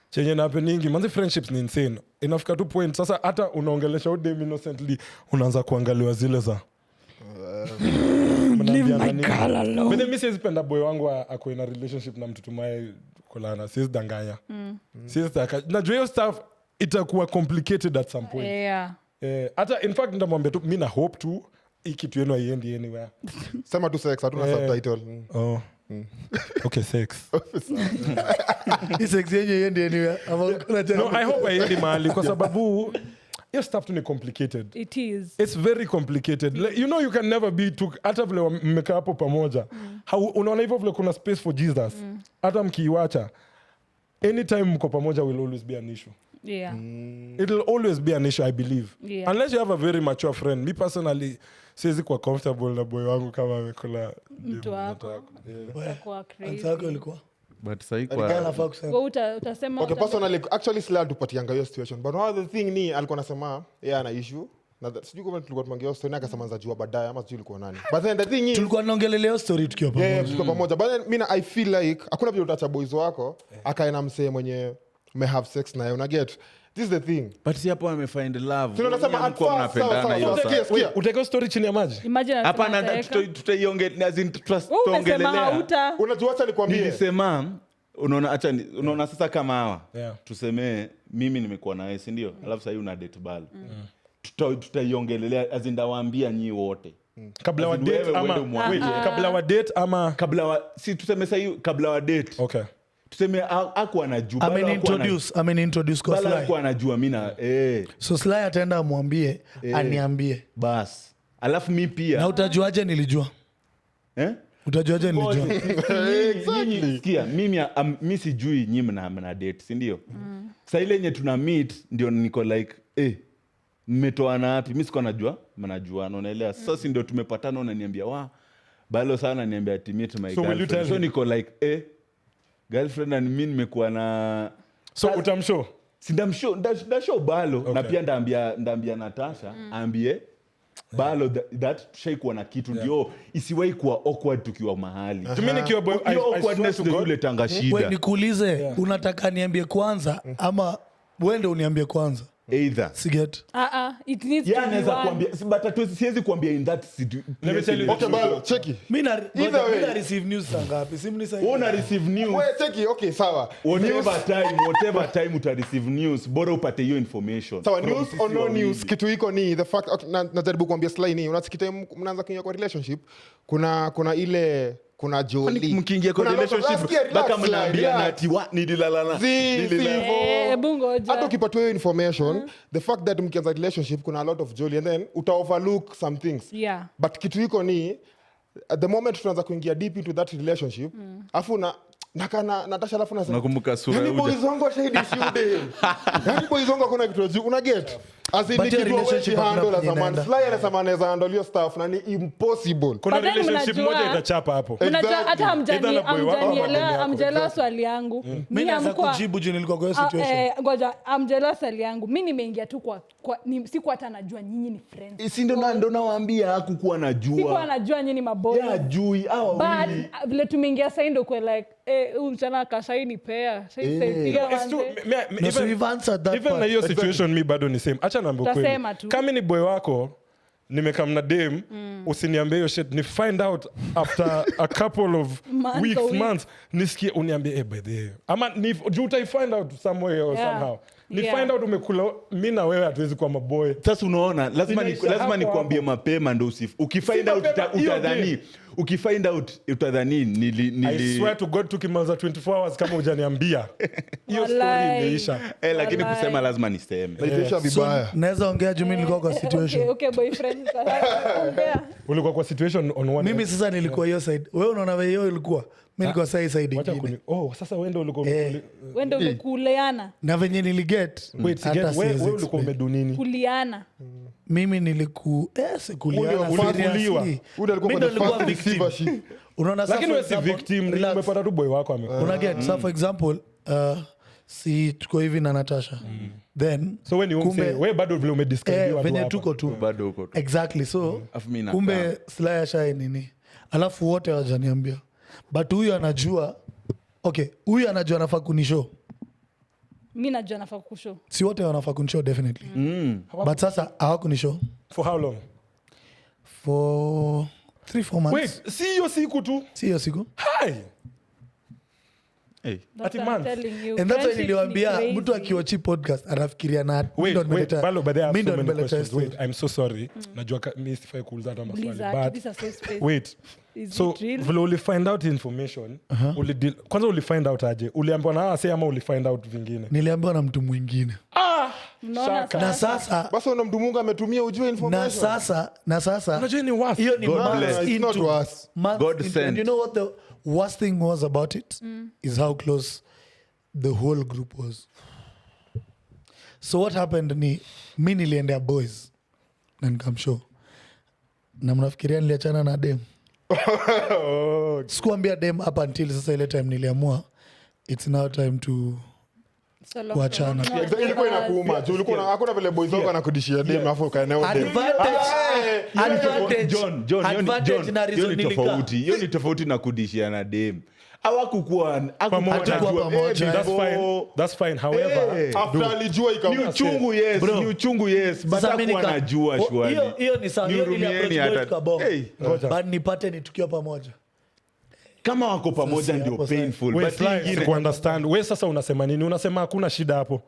Chenye na happening manzi friendships ni insane. Inafika tu point sasa hata unaongelesha udem innocently unaanza kuangaliwa zile za leave my girl alone. But mimi siwezi penda boy wangu ako in a relationship na mtu tumaye kulana. Siwezi danganya. Siwezi taka. Najua hiyo stuff itakuwa complicated at some point. Yeah. Hata in fact nitamwambia tu mimi na hope tu ikitu yenu haiendi anywhere. Sema tu sex hatuna subtitle. Okay, sex. Is sex yenye anywhere. No, I hope haiendi mahali kwa sababu your stuff ni complicated. It is. It's very complicated. You know you can never be too hata vile mmekaa hapo pamoja. Unaona hivyo vile kuna space for Jesus. Hata mkiiacha anytime mko pamoja will always be an issue. Yeah. It will always be an issue I believe. Yeah. Unless you have a very mature friend. Me personally siwezi kuwa comfortable na boy wangu kama amekula mtu wako. Kwa crazy. Ansako ilikuwa. But sahi kwa utasema okay, personally actually sila tupatianga hiyo situation but one of the thing ni alikuwa anasema yeye ana issue na sijui kama tulikuwa tumangia story na akasema za jua baadaye ama sijui ilikuwa nani but then the thing is tulikuwa tunaongelelea story tukiwa pamoja. Yeah, tukiwa pamoja but then mimi I feel like hakuna vile utacha boys wako akaena msee mwenye may have sex naye una get this is the thing but si hapo amefind love. Tunasema mko mnapendana hiyo sasa. Utaka story chini ya maji? Imagine hapana tutaiongelea as in tutaongelelea. Unajua acha nikwambie. Nilisema unaona sasa kama hawa tuseme mimi nimekuwa nawe si ndio alafu sasa una date BALLO tutaiongelelea as in ndawaambia nyinyi wote kabla wa date ama si tuseme sasa kabla wa date. Okay. Tuseme aku anajua ameniintroduce kwa Sly. Aku anajua mimi na so Sly ataenda amwambie aniambie bas alafu mimi pia na utajuaje nilijua utajuaje nilijua exactly. Sikia mimi sijui nyinyi mna date si ndio sasa ile yenye tuna meet ndio niko like mmetoana wapi mimi siko najua mnajuana unaelewa sasa ndio tumepatana unaniambia BALLO sana niambia meet my girlfriend so niko like girlfriend and mimi nimekuwa na so utamshow sindamshow ndashow BALLO okay. Na pia ndaambia Natasha ambie BALLO that shaikuwa na kitu ndio isiwahi kuwa awkward tukiwa mahali. Mimi nikiwa boy awkwardness ndio ile tanga shida. Wewe nikuulize unataka niambie kwanza ama wewe ndio uniambie kwanza? Either. Siget. It needs to be kuambia but siwezi kuambia in that situation. Let me tell you. Okay BALLO check. Mimi na receive news sangapi? Si mni say. Una receive news. Wewe check okay sawa. Whatever time uta receive news bora upate hiyo information. Sawa news or no news kitu iko ni the fact najaribu kuambia Sly ni unasikita mnaanza kuingia kwa relationship kuna ile kuna Jolie. Mkiingia kwa relationship baka mnaambiana ati nililalana. Hebu ngoja. Hata ukipatiwa hiyo information, the fact that mkianza relationship kuna a lot of Jolie and then uta overlook some things. Yeah. But kitu iko ni at the moment tunaanza kuingia deep into that relationship, afu Natasha alafu nasema nakumbuka sura yani boys wangu shahidi siude. Yani boys wangu kuna kitu una get as in the relationship handle as a man fly and as a man as handle your stuff na ni impossible. Kuna relationship moja itachapa hapo. Unajua hata amjanielewa swali yangu. Mimi naanza kujibu juu nilikuwa kwa situation. Ngoja amjanielewa swali yangu. Mimi nimeingia tu kwa siku hata najua nyinyi ni friends. Si ndo nawaambia hakukuwa najua. Sikuwa najua nyinyi ni maboy. Yeah, jui hawa wawili. But vile tumeingia sasa ndio kwa like mchana kashaini pair. Even na hiyo situation mi bado ni same. Acha niambie kweli. Kama ni boy wako nimekam na dem usiniambie hiyo shit, ni find out after a couple of months nisikie uniambie by the way ama juu utai find out somewhere or somehow ni find out umekula mimi na wewe hatuwezi kuwa maboy. Sasa unaona lazima nikwambie mapema ndo ukifind out utadhani I swear to God tukimaliza 24 hours kama hujaniambia hiyo story imeisha. Lakini kusema lazima niseme. Imeisha vibaya. Naweza ongea juu mimi nilikuwa kwa situation. Okay boyfriend. Ulikuwa kwa situation on one. Mimi sasa nilikuwa hiyo side. Wewe unaona wewe hiyo ilikuwa. Mimi nilikuwa side nyingine. Sasa wewe ndio ulikuwa umekuleana. Na venye niliget. Wait, wewe ulikuwa umedunini. Kuliana. Mimi nilikuliana. Ule alikuwa victim. Unaona sasa. Lakini wewe si victim, umepata tu boy wako amekuwa. Una get so for example si tuko hivi na Natasha. Then so when you say wewe bado vile umedescribe watu venye tuko tu bado uko tu. Exactly. So kumbe Slaya shy nini? Alafu wote hawajaniambia. But huyu anajua. Okay, huyu anajua anafaa kunishow. Mimi najua nafaa kushow. Si wote wanafaa kunishow definitely. But sasa hawakunishow. For how long? For 3-4 months. Wait, si hiyo siku tu. Si hiyo siku. Hi. Hey. And that's why niliwaambia mtu akiwachi podcast anafikiria na wait, Ballo, but there are so many questions. Wait, I'm so sorry. Najua mimi sifai kuuliza hata maswali. But wait. So vile uli find out information, kwanza uli find out aje? Uliambiwa na ase ama uli find out vingine? Niliambiwa na mtu mwingine. Na sasa basi una mtu Mungu ametumia ujue information. Na sasa unajua ni worth. Hiyo ni months. God sent. And you know what the worst thing was about it is how close the whole group was. So what happened ni mimi niliendea boys na nikamshow. Na mnafikiria niliachana na dem. Sikuambia dem up until sasa ile time niliamua it's now time to kuachana. Ilikuwa inakuuma. Ulikuwa hakuna vile boys wako anakudishia dem afu kaeneo dem. John, hiyo ni tofauti na kudishia na dem. Hawakukuwa pamoja. That's fine. However, after alijua ikawa ni uchungu yes, but hakuwa anajua shwali. Hiyo ni sawa. Hiyo ile approach kabonga. But nipate ni tukiwa pamoja. Kama wako pamoja ndio painful. But ingine ku understand. Wewe sasa unasema nini? Unasema hakuna shida hapo.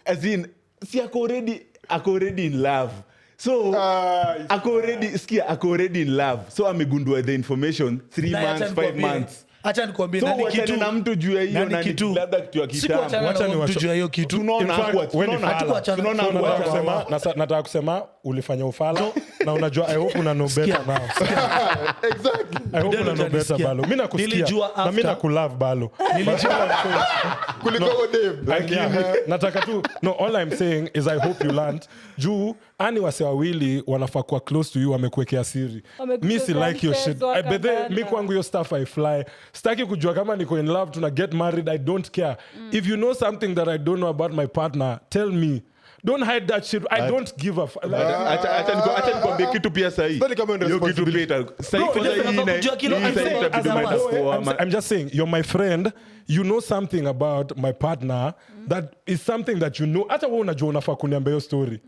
As in si ako already in love. So ako already in love. So amegundua the information 3 months 5 months. Acha nikwambie nani kitu na mtu juu ya hiyo na labda kitu ya kitamu. Acha ni mtu juu ya hiyo kitu. Tunaona nataka kusema ulifanya ufala na unajua I hope una know better now. Exactly. I hope una know better Ballo. Mimi nakusikia na mimi nakulove Ballo. Kuliko dem. Nataka tu all I'm saying is I hope you learned. Juu ani wase wawili wanafaa kuwa close to you wamekuwekea siri. Mimi si like your shit. Mimi kwangu hiyo stuff I fly. Sitaki kujua kama niko in love tuna get married, I don't care. If you know something that I don't know about my partner, tell me. Don't hide that shit. I don't give a acha nikwambie kitu pia sahi. Hiyo kitu pia sahi I'm just saying you're my friend, you know something about my partner that is something that you know. Hata wewe unajua unafaa kuniambia hiyo story.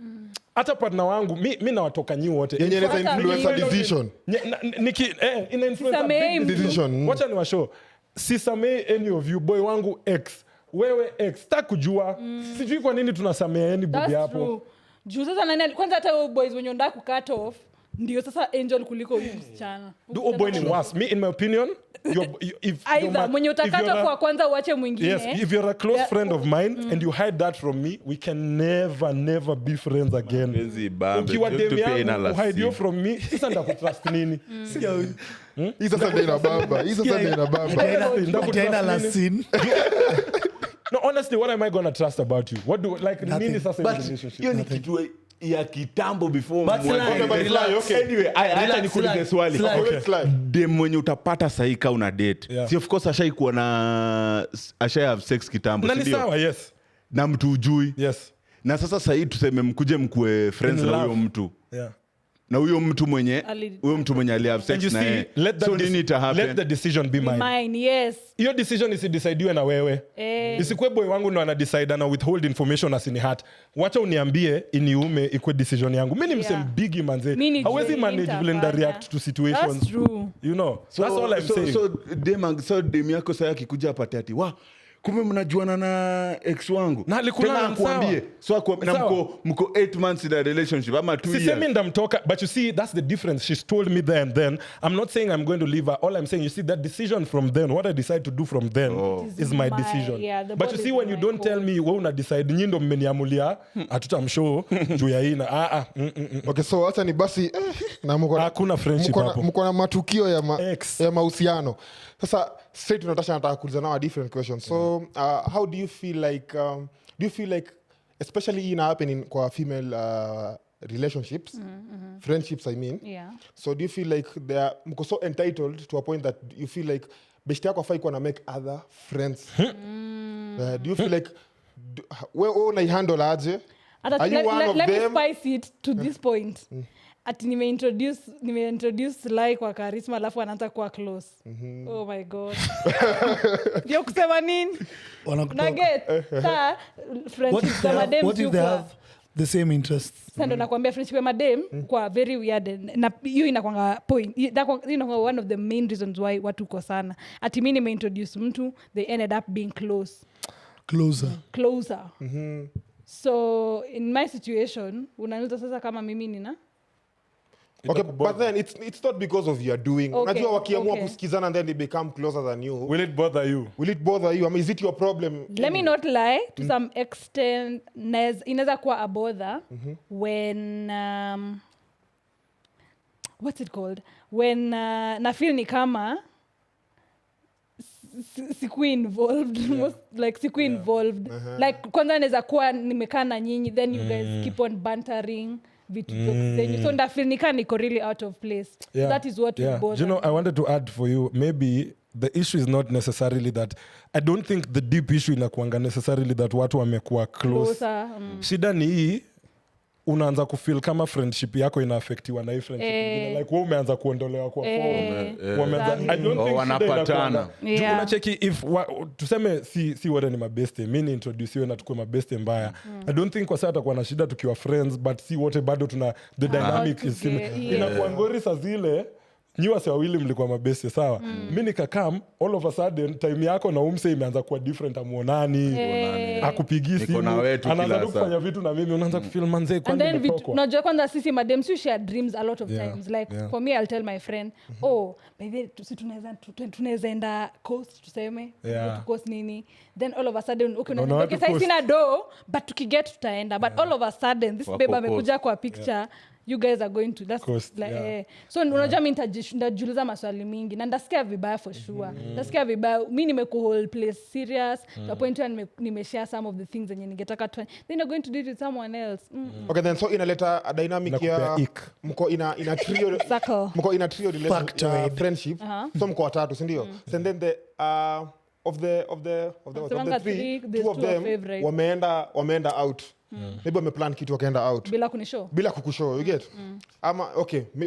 Hata partner wangu mimi nawatoka nyi wote. Yenye inaweza influence a decision. Ina influence decision. Wacha niwashow. Sisamei any of you, boy wangu ex. Wewe ex takujua. Sijui kwa nini tunasamea any bibi hapo. Juu sasa nani kwanza hata boys wenye ndio ku cut off. ndio sasa angel kuliko huyu msichana. Do boy ni worse. Me in my opinion, either mwenye utakata kwa kwanza uache mwingine. Yes, if you're a close friend of mine and you hide that from me, we can never be friends again. Ukiwa demu yangu hide you from me, sasa ndakutrust nini? Hii sasa ndio inabamba. Tena la scene. No, honestly, what am I going to trust about you? What do like nini sasa in relationship? Hiyo ni kitu ya kitambo before Okay. Anyway, acha nikuulize swali. Dem mwenye utapata sahi ka una date. Yeah. Si of course ashaikuwa na have sex kitambo, si ndio? Sawa, yes. Na mtu ujui. Yes. Na sasa sahi tuseme mkuje mkue friends na huyo mtu. Yeah. Na huyo mtu mwenye ali have sex na yeye. So nini ita happen? Let the decision be mine. Yes. Hiyo decision isidecidiwe na wewe. Isikwe boy wangu ndo ana decide na withhold information asini hat. Wacha uniambie iniume ikwe decision yangu. Mimi ni msem bigi manze. Hawezi manage vile nda react to situations. That's true. You know. That's all I'm saying. So dem yako sasa akikuja apate ati kumbe mnajuana na ex wangu. Na alikula akwambie. So mko 8 months in a relationship ama 2 years. Sisemi ndamtoka, but you see that's the difference. She's told me there and then. I'm not saying I'm going to leave her. All I'm saying, you see that decision from then, what I decide to do from then is my decision. Yeah, but you see when you don't tell me wewe una decide nyindo mmeniamulia hatutamshow juu ya ina Okay, so hata ni basi na hakuna friendship hapo. Mko na matukio ya mahusiano. Sasa straight Natasha nataka kuuliza now a different question. So how do you feel like especially in happening kwa female relationships, friendships I mean. Yeah. So do you feel like they are so entitled to a point that you feel like beshte yako afai kuwa make other friends? Do you feel like wewe unaihandle aje? Are you one of them? Let me spice it to this point. Ati nimeintroduce Lai kwa Charisma alafu anaanza kuwa close. Oh my god. Ndio kusema nini? Nugget. Friendship kwa madem. What if they have the same interests? Sasa ndo nakwambia friendship kwa madem kwa very weird. Na hiyo inakwanga point. Inakwanga one of the main reasons why watu kwa sana. Ati mimi nimeintroduce mtu, they ended up being closer. So in my situation, unaniuliza sasa kama mimi nina Okay, but then it's not because of your doing. Unajua wakiamua kusikizana and then they become closer than you. Will it bother you? I mean, is it your problem? Let me not lie. To some extent, inaweza kuwa a bother when what's it called? When na feel ni kama siku involved, siku involved. Like kwanza naweza kuwa nimekaa na nyinyi, then you guys keep on bantering. So ndafilnika niko really out of place. So that is what will bother. You know, I wanted to add for you, maybe the issue is not necessarily that, I don't think the deep issue inakuanga necessarily that watu wamekuwa close. Shida ni hii, unaanza kufeel kama friendship yako inaafektiwa na hii friendship ingine. Like wewe umeanza kuondolewa kwa phone. I don't think wanapatana. Unacheki if tuseme si wote ni mabeste, mimi introduce na tukue mabeste mbaya. I don't think kwa sasa tutakuwa na shida tukiwa friends, but si wote bado tuna the dynamic is similar. Inakuwa ngori saa zile nyiwa si wawili mlikuwa mabeste sawa. Mimi nikakam all of a sudden time yako na umse imeanza kuwa different, amuonani akupigi simu anaanza kufanya vitu na mimi unaanza kufeel manze kwani nimetoka. Unajua kwanza sisi madem si share dreams a lot of times like for me I'll tell my friend maybe tunaweza enda coast tuseme to coast nini, then all of a sudden okay sasa sina do but tukiget tutaenda but all of a sudden this babe amekuja kwa picture you guys are going to so unajua mimi nitajiuliza maswali mingi na ndasikia vibaya for sure. Ndasikia vibaya mimi nimekuhold place serious to point where nimeshare some of the things zenye ningetaka then you're going to do it with someone else. Okay, then so inaleta a dynamic ya mko ina trio mko ina trio relationship friendship so mko watatu si ndio? And then the of the three, two of them wameenda out. Maybe wameplan kitu wakaenda out bila kukushow, you get?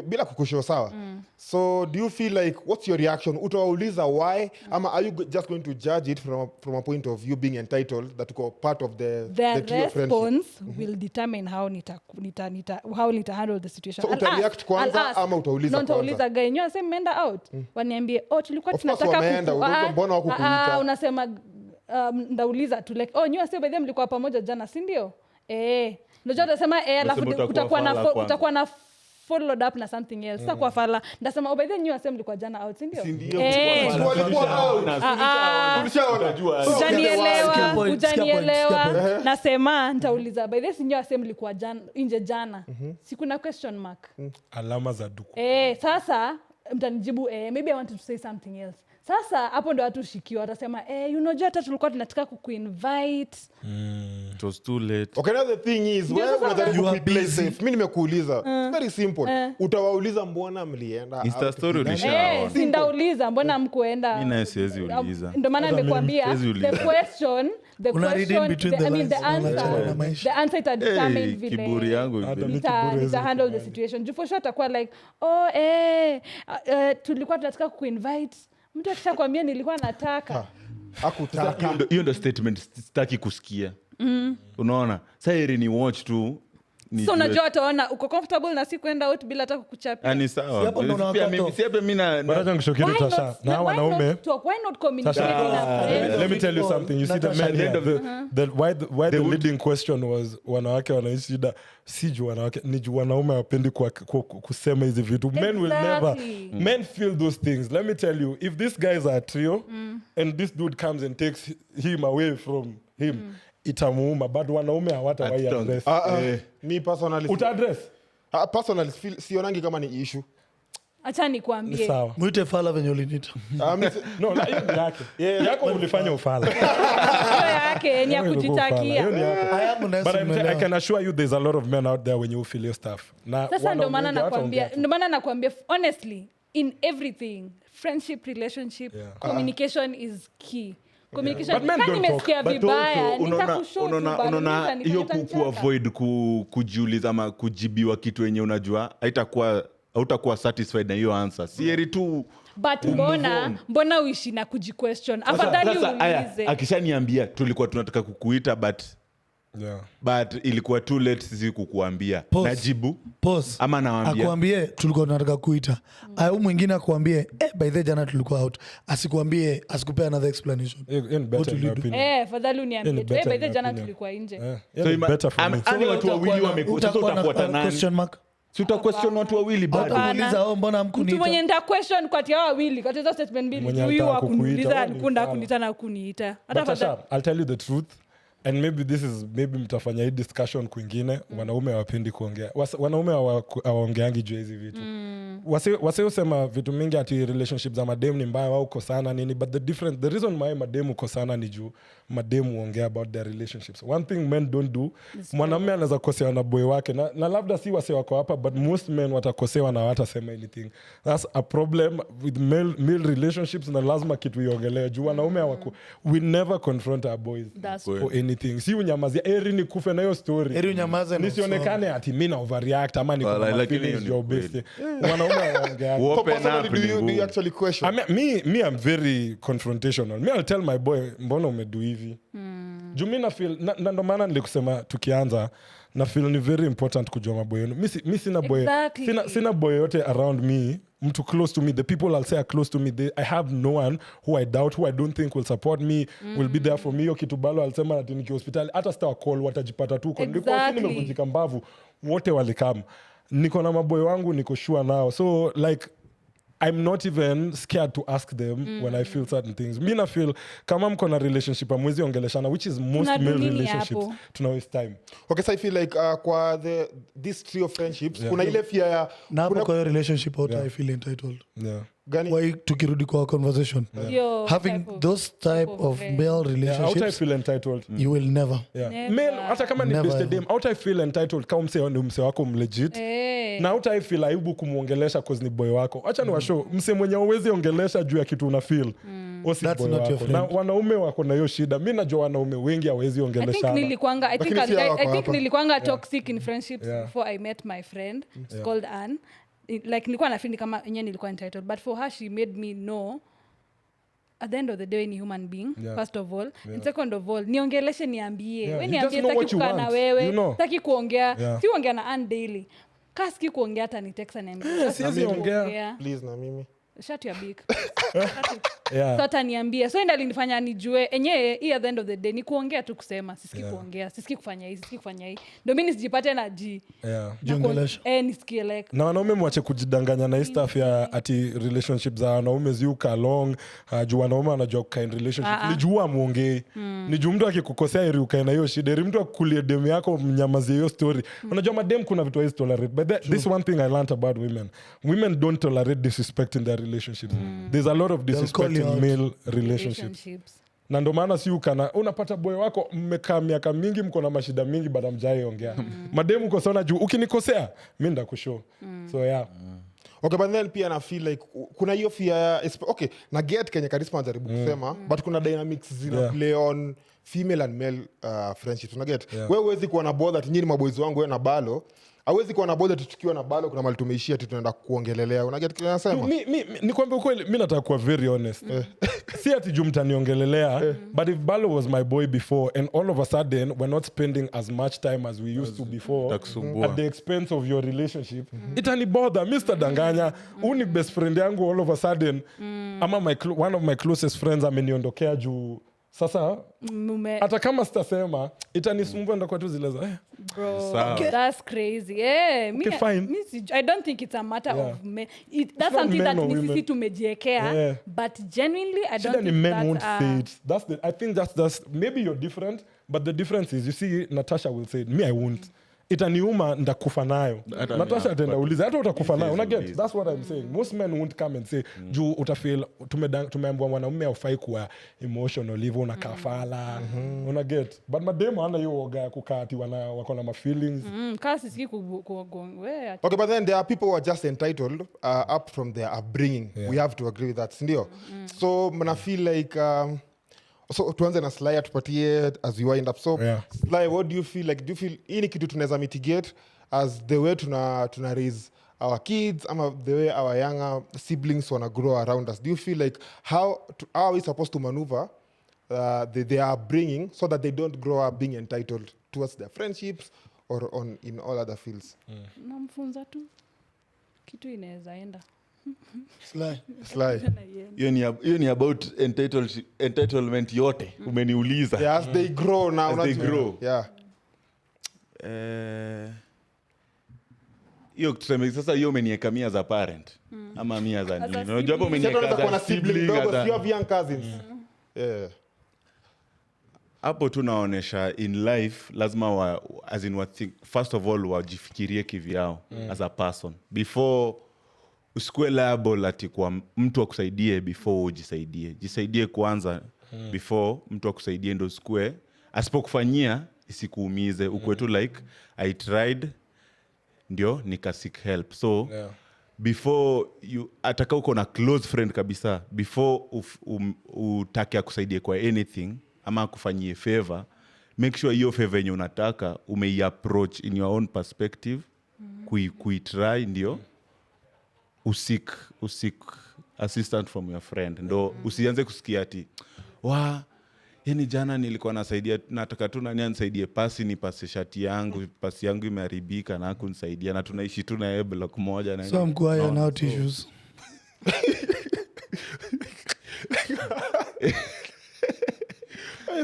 Bila kukushow sawa. So do you feel like what's your reaction? Utawauliza why ama are you just going to judge it from a point of you being entitled that uko part of the trio response will determine how nita handle the situation. So utareact kwanza ama utauliza kwanza? Utauliza guy nyoa sema menda out waniambie tunilikuwa tunataka mbona wako kuita unasema ndauliza tu like nyoa sema by them mlikuwa pamoja jana si ndio? Unajua utasema alafu utakuwa na followed up na something else. Sasa kwa fala ndasema by the way asem mlikuwa jana out, si ndio? Ujanielewa. Nasema nitauliza by the way sinyo asem mlikuwa jana nje jana. Sikuna question mark. Alama za duku. Sasa mtanijibu maybe I wanted to say something else. Sasa hapo ndo watu shikiwa watasema unajua hata tulikuwa tunataka kuinvite. It was too late. Okay, now the thing is wewe unajaribu kuplay safe. Mimi nimekuuliza. It's very simple. Utawauliza mbona mlienda? Insta story ulishaona. Sindauliza mbona mkuenda. Mimi na siwezi uliza. Ndio maana nimekuambia the question the answer ita determine vile. Kiburi yangu ita handle the situation. Juu for sure atakuwa like tulikuwa tunataka kuinvite. Mtu akishakwambia nilikuwa nataka. Hakutaka. Hiyo ndo statement sitaki kusikia. Unaona? Sasa ni watch tu. So unajua utaona uko comfortable na si kwenda out bila hata kukuchapia. Ni sawa. Pia mimi na Baraza ngishokiri Tasha. Na wanaume. Why not communicate? Let me tell you something. You see the men here, why the leading question was wanawake wanaishi shida. Siju wanawake ni wanaume wapendi kusema hizi vitu. Men will never. Men feel those things. Let me tell you, if these guys are a trio and this dude comes and takes him away from him, itamuuma, but wanaume hawatawahi address. Me personally Utaddress? Personally sionangi kama ni issue. Acha nikwambie. Sawa. Mwite fala venye ulinita. No, na hiyo ni yake. Yako ulifanya ufala. Hiyo yake ni ya kujitakia. But I can assure you there's a lot of men out there when you feel your stuff. Sasa ndo maana nakwambia honestly in everything, friendship, relationship, communication is key. Communication. But men don't nimesikia vibaya, unaona hiyo kuavoid kujiuliza ama kujibiwa kitu yenye unajua hautakuwa satisfied na hiyo answer. Sieri tu but mbona uishi na kujiquestion? Afadhali uulize. Akishaniambia tulikuwa tunataka kukuita but ilikuwa too late sisi kukuambia. Najibu ama nawaambia akwambie tulikuwa tunataka kuita. Au mwingine akwambie by the jana tulikuwa out. Asikwambie asikupea another explanation. Fadhali uniambie by the jana tulikuwa nje. So better for me. Ani watu wawili wamekuja utafuata nani? Question mark. Uta question watu wawili bado. Utamuuliza mbona hamkuniita? Mtu mwenye nita question kati ya wawili kati hizo statement mbili. Huyu akuniuliza alikunda kuniita na kuniita. Hata I'll tell you the truth. And maybe mtafanya hii discussion kwingine. Wanaume hawapendi kuongea. Wanaume hawaongeangi juu hizi vitu. Wase usema vitu mingi ati relationships za mademu ni mbaya wao kosana nini, but the reason why mademu kosana ni juu mademu ongea about their relationships. One thing men don't do, mwanamume anaweza kosewa na boy wake na labda si wase wako hapa, but most men watakosewa na hawatasema anything. That's a problem with male relationships na lazima kitu iongelee juu wanaume we never confront our boys for anything. Si unyamazia ni kufe na hiyo story. Unyamaze nisionekane ati mimi na overreact ama niko na feelings your best. Do you actually question? Me I'm very confrontational. Me I'll tell my boy mbona umedu hivi. Juu mimi na feel na ndo maana nilikusema tukianza na feel ni very important kujua maboy yenu. Mimi sina boy. Sina boy yote around me. Mtu close to me, the people I'll say are close to me, I have no one who I doubt, who I don't think will support me, will be there for me. Kitu BALLO I'll sema ati niki hospitali hata sita call watajipata tu. Ndiko nimevunjika mbavu wote walikam. Niko na maboy wangu niko sure now. So like I'm not even scared to ask them when I feel certain things. Mina feel kama mko na relationship amwezi ongeleshana, which is most male relationships. Tuna waste time. Okay, so I feel like kwa this trio of friendships kuna ile fear ya na hapo kwa relationship how I feel entitled. Gani? Why tukirudi kwa conversation. Having those type of male relationships. How I feel entitled. You will never. Male hata kama ni best dem, how I feel entitled kama mse wako mlegit. Na how I feel aibu kumuongelesha cause ni boy wako. Acha ni washow mse mwenye uwezi ongelesha juu ya kitu una feel. That's not your friend. Na wanaume wako na hiyo shida. Mimi najua wanaume wengi hawezi ongeleshana. I think nilikuanga toxic in friendships before I met my friend. It's called Anne. Like nilikuwa na feel kama yenyewe nilikuwa entitled, but for her she made me know at the end of the day ni human being first of all and second of all niongeleshe niambie wewe niambie taki kukaa na wewe taki kuongea si ongea na Anne daily kasi kuongea hata ni text na mimi siwezi ongea please na mimi shut your beak. Yeah. So ataniambia. So alinifanya nijue enyewe at the end of the day ni kuongea tu kusema, sisiki kuongea, sisiki kufanya hii. Ndio mimi nisijipate na G. Yeah. Nisikie like. Na wanaume mwache kujidanganya na hii stuff ya ati relationship za wanaume ziuka long, juu wanaume wanajua kukaa in relationship. Ni juu amuongei. Ni juu mtu akikukosea ili ukae na hiyo shida. Ili mtu akulie demu yako mnyamazie hiyo story. Unajua madem kuna vitu hizi tolerate. But this one thing I learned about women. Women don't tolerate disrespect in their relationships. There's a lot of disrespect in male relationships. Na ndo maana si ukana unapata boy wako mmekaa miaka mingi mko na mashida mingi baada mjaye ongea. Mademu kosana juu ukinikosea mimi ndakushow. So yeah. Okay, but then pia na feel like kuna hiyo fear, okay, na get Kenya Charisma jaribu kusema, but kuna dynamics zina play on female and male friendships. Una get? Wewe huwezi kuwa na bother ati nyinyi maboys wangu wewe na Ballo. Hawezi kuwa na bother tukiwa na Ballo kuna mali tumeishia tunaenda kuongelelea. Una get kile nasema? Nikwambia ukweli mimi nataka kuwa very honest. Si ati juu mtaniongelelea, but if Ballo was my boy before and all of a sudden we're not spending as much time as we used to before at the expense of your relationship, itani bother. Mr. Danganya, uni best friend yangu all of a sudden ama one of my closest friends ameniondokea juu sasa hata kama sitasema itanisumbua ndo kwa tu zile za bro. That's crazy. Fine. I don't think it's a matter of me. That's something that sisi tumejiekea, but genuinely I don't think men won't say it. I think that's maybe you're different, but the difference is you see Natasha will say it, me I won't. Itaniuma ndakufa nayo. Natasha atenda uliza hata utakufa nayo. Una get? That's what I'm saying. Most men won't come and say juu utafeel tumeambiwa mwanamume haufai kuwa emotional hivyo na kafala. Una get? But mademo ana hiyo woga kukaa ati wako na feelings. Kasi siki kuwe. Okay, but then there are people who are just entitled up from their upbringing. We have to agree with that. Ndio. So mna feel like so tuanze na Sly atupatie as we wind up. So Sly, what do you feel like? Do you feel ini kitu tunaweza mitigate as the way tuna raise our kids ama the way our younger siblings wanna grow around us? Do you feel like how are we supposed to maneuver they are bringing so that they don't grow up being entitled towards their friendships or in all other fields? Namfunza tu kitu inaweza enda. Sly. Hiyo ni about entitlement yote umeniuliza. Yeah, as they grow now. As they grow. Yeah. Hiyo tuseme sasa hiyo umenieka mia za parent ama mia za nini. Unajua hapo umenieka za sibling dogo sio young cousins. Yeah. Hapo tunaonesha in life lazima as in what think first of all wajifikirie kivyao as a person before usikue liable ati kwa mtu akusaidie before ujisaidie. Jisaidie kwanza before mtu akusaidie ndo usikue asipokufanyia isikuumize. Ukue tu like I tried ndio nikasik help. So before you ataka uko na close friend kabisa before utake akusaidie kwa anything ama kufanyie favor, make sure hiyo favor yenye unataka approach in your own perspective, kuitry ndio usik assistant from your friend. Ndo usianze kusikia ati yani jana nilikuwa nasaidia nataka tu nani anisaidie pasi ni pasi shati yangu pasi yangu imeharibika na kunisaidia na tunaishi tu na yeye block moja na so mkwaya now tissues.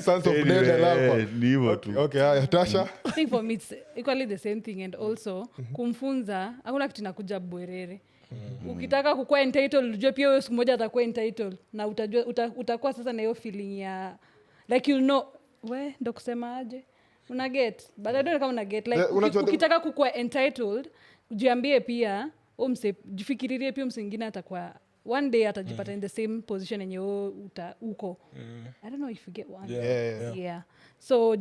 Sons of dead love. Nivo tu. Okay, Tasha. I think for me it's equally the same thing, and also kumfunza hakuna kitu inakuja bwerere. Ukitaka kukua entitled unajua pia wewe siku moja utakuwa entitled na utajua utakuwa sasa na hiyo feeling ya like you know ndo kusema aje una get but I don't know kama una get like ukitaka kukua entitled ujiambie pia jifikiririe pia msingine atakuwa one day atajipata in the same position yenye uko. I don't know if you get one. Yeah. So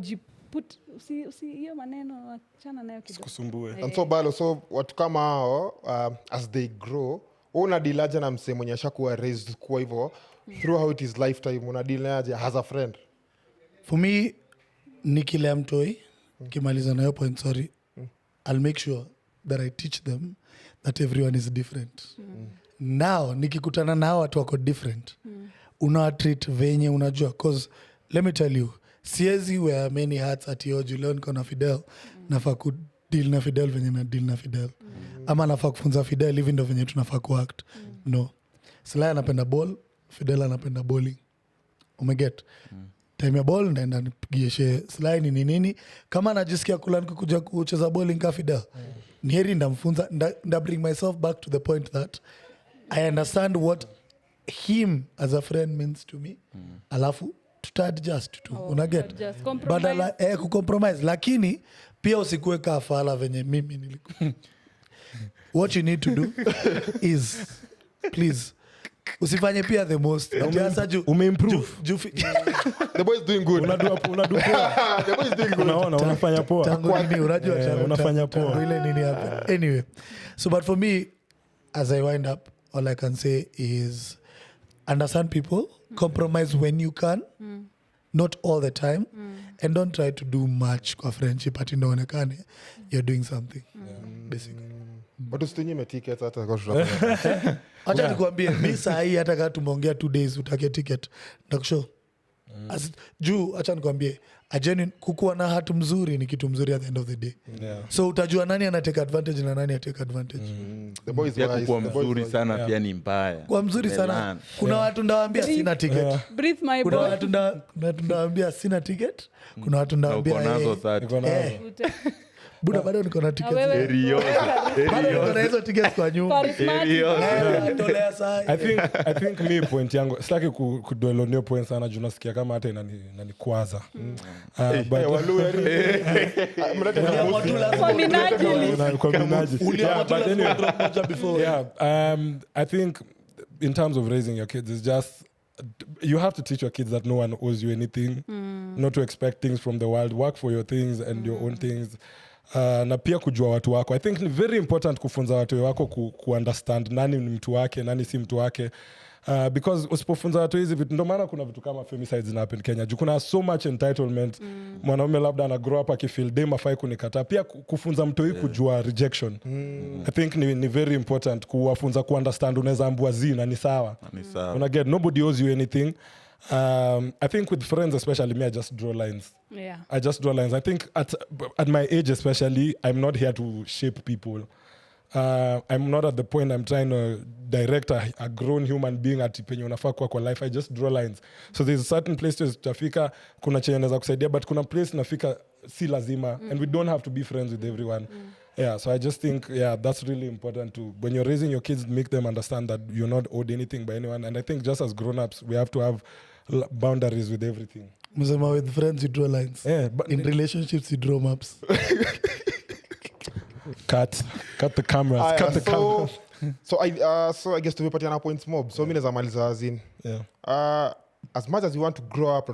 put usi hiyo maneno achana nayo kidogo kusumbue. And so Ballo, so watu kama hao as they grow una dealaje na msemo mwenye ashakuwa raised kwa hivyo throughout his lifetime una dealaje as a friend? For me nikilea mtoi kimaliza nayo point sorry I'll make sure that I teach them that everyone is different. Now nikikutana nao watu wako different unawatreat venye unajua cause let me tell you siezi wear many hats at yo Julian kona Fidel nafaa ku deal na Fidel venye na deal na Fidel ama nafaa kufunza Fidel hivi ndo venye tunafaa kuact no Sly anapenda ball, Fidel anapenda bowling. Umeget? Time ya ball naenda nipigie she Sly ni nini. Kama anajisikia kulan kuja kucheza bowling ka Fidel. Ni heri ndamfunza nda bring myself back to the point that I understand what him as a friend means to me. Alafu tutaadjust tu. Unaget? Badala kucompromise lakini pia usikue ka afala venye mimi nilikuwa. What you need to do is please usifanye pia the most. Umeimprove. The boy is doing good. Unadua poa. The boy is doing good. Unaona unafanya poa. Tangu nini unajua unafanya poa. Ile nini hapa. Anyway, so but for me as I wind up all I can say is understand people, compromise when you can, not all the time, and don't try to do much kwa friendship ati ndaonekane you're doing something. Basically. But usinyime tickets hata kwa tutafanya. Acha nikwambie mimi saa hii hata kama tumeongea 2 days utake ticket ndakushow. Juu acha nikwambie ajeni kukuwa na hatu mzuri ni kitu mzuri at the end of the day. So utajua nani ana take advantage na nani atake advantage. The boy is wise. Kwa mzuri sana pia ni mbaya. Kwa mzuri sana. Kuna watu ndawaambia sina ticket. Breathe my Kuna boy. watu ndawaambia sina ticket. Kuna watu ndawaambia nazo 30. Buda bado niko na tickets. Bado niko na hizo tickets kwa nyumba. Tolea saa. I think me point yangu sitaki kudwelonio point sana juu nasikia kama hata inanikwaza. But I think in terms of raising your kids, it's just you have to teach your kids that no one owes you anything, not to expect things from the world, work for your things and your own things. Na pia kujua watu wako. I think ni very important kufunza watu wako ku-understand nani ni mtu wake, nani si mtu wake. Because usipofunza watu hizi vitu, ndo maana kuna vitu kama femicides in happen Kenya. Juu kuna so much entitlement. Mwanaume labda ana grow up akifeel dem afai kunikata. Pia kufunza mtu hii kujua rejection. I think ni very important kuwafunza ku-understand unaweza ambua na ni sawa. Unaget, nobody owes you anything. I think with friends especially, me I just draw lines. I just draw lines. I think at my age especially, I'm not here to shape people. I'm not at the point I'm trying to direct a grown human being ati penye unafaa kwa life. I just draw lines. So there's certain places tutafika, kuna chenye naweza kusaidia, but kuna place nafika si lazima, and we don't have to be friends with everyone. Yeah, so I just think, that's really important to, when you're raising your kids, make them understand that you're not owed anything by anyone. And I think just as grown-ups, we have to have boundaries with everything. Mzema, with friends you draw lines. But in relationships you draw maps. Cut the cameras. Cut the cameras. So I guess tumepatiana points mob. So mimi naweza maliza azin. As much as you want to grow up,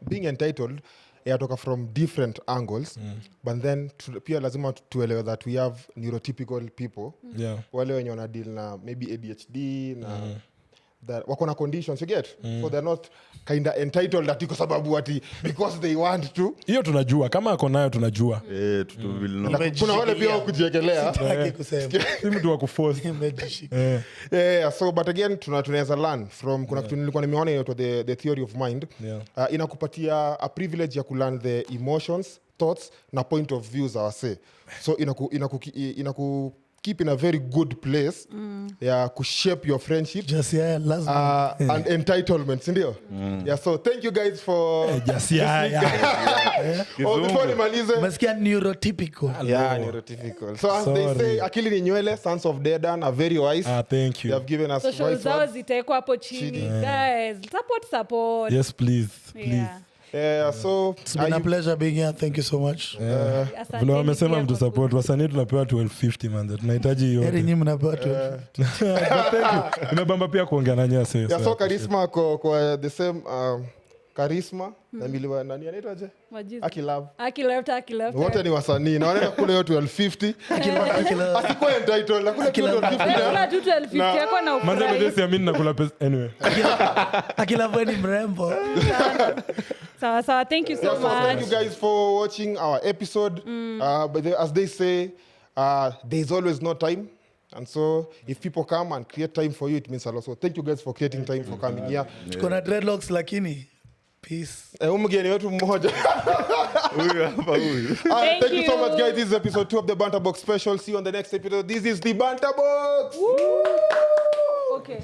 being entitled yatoka from different angles, but then pia lazima tuelewe that we have neurotypical people. Wale wenye wana deal na maybe ADHD na that wako na conditions, you get? So they're not kinda entitled ati kwa sababu ati because they want to. Hiyo tunajua, kama ako nayo tunajua. Kuna wale pia kujiekelea. Si mtu wa kuforce. So but again tunaweza learn from kuna kitu nilikuwa nimeona hiyo the theory of mind. Inakupatia a privilege ya kulearn the emotions, thoughts na point of views say. So inaku keep in a very good place kushape your friendship and entitlements, ndio? So thank you guys for before nimalize masikia neurotypical. Neurotypical. So as they say, akili ni nywele, sons of Dedan are very wise. Thank you. They have given us social wise zao words. zitaekwa hapo chini. Guys, support. Yes, please. So it's been a pleasure being here. Thank you so much. Vile wamesema mtu support wasanii tunapewa 1250 man. Tunahitaji hiyo. Heri nyinyi mnapewa 1250. Thank you. Nimebamba pia kuongea na nyinyi sasa. So charisma kwa the same charisma na miliwa nani anaitwaje? Akilove. Wote ni wasanii na wanaenda kule yote 1250. Asikuwa entitled na kule 1250. Kuna 1250 yako na ufurahi. Manze bado siamini na kula pesa anyway. Akilove ni mrembo. So thank you so much. Thank you guys for watching our episode. But as they say, there's always no time. And so if people come and create time for you, it means a lot. So thank you guys for creating time for coming here. Tuko na dreadlocks lakini peace. Mgeni wetu mmoja. Thank you so much guys. This is episode 2 of the Banter Box special. See you on the next episode. This is the Banter Box. Woo! Okay.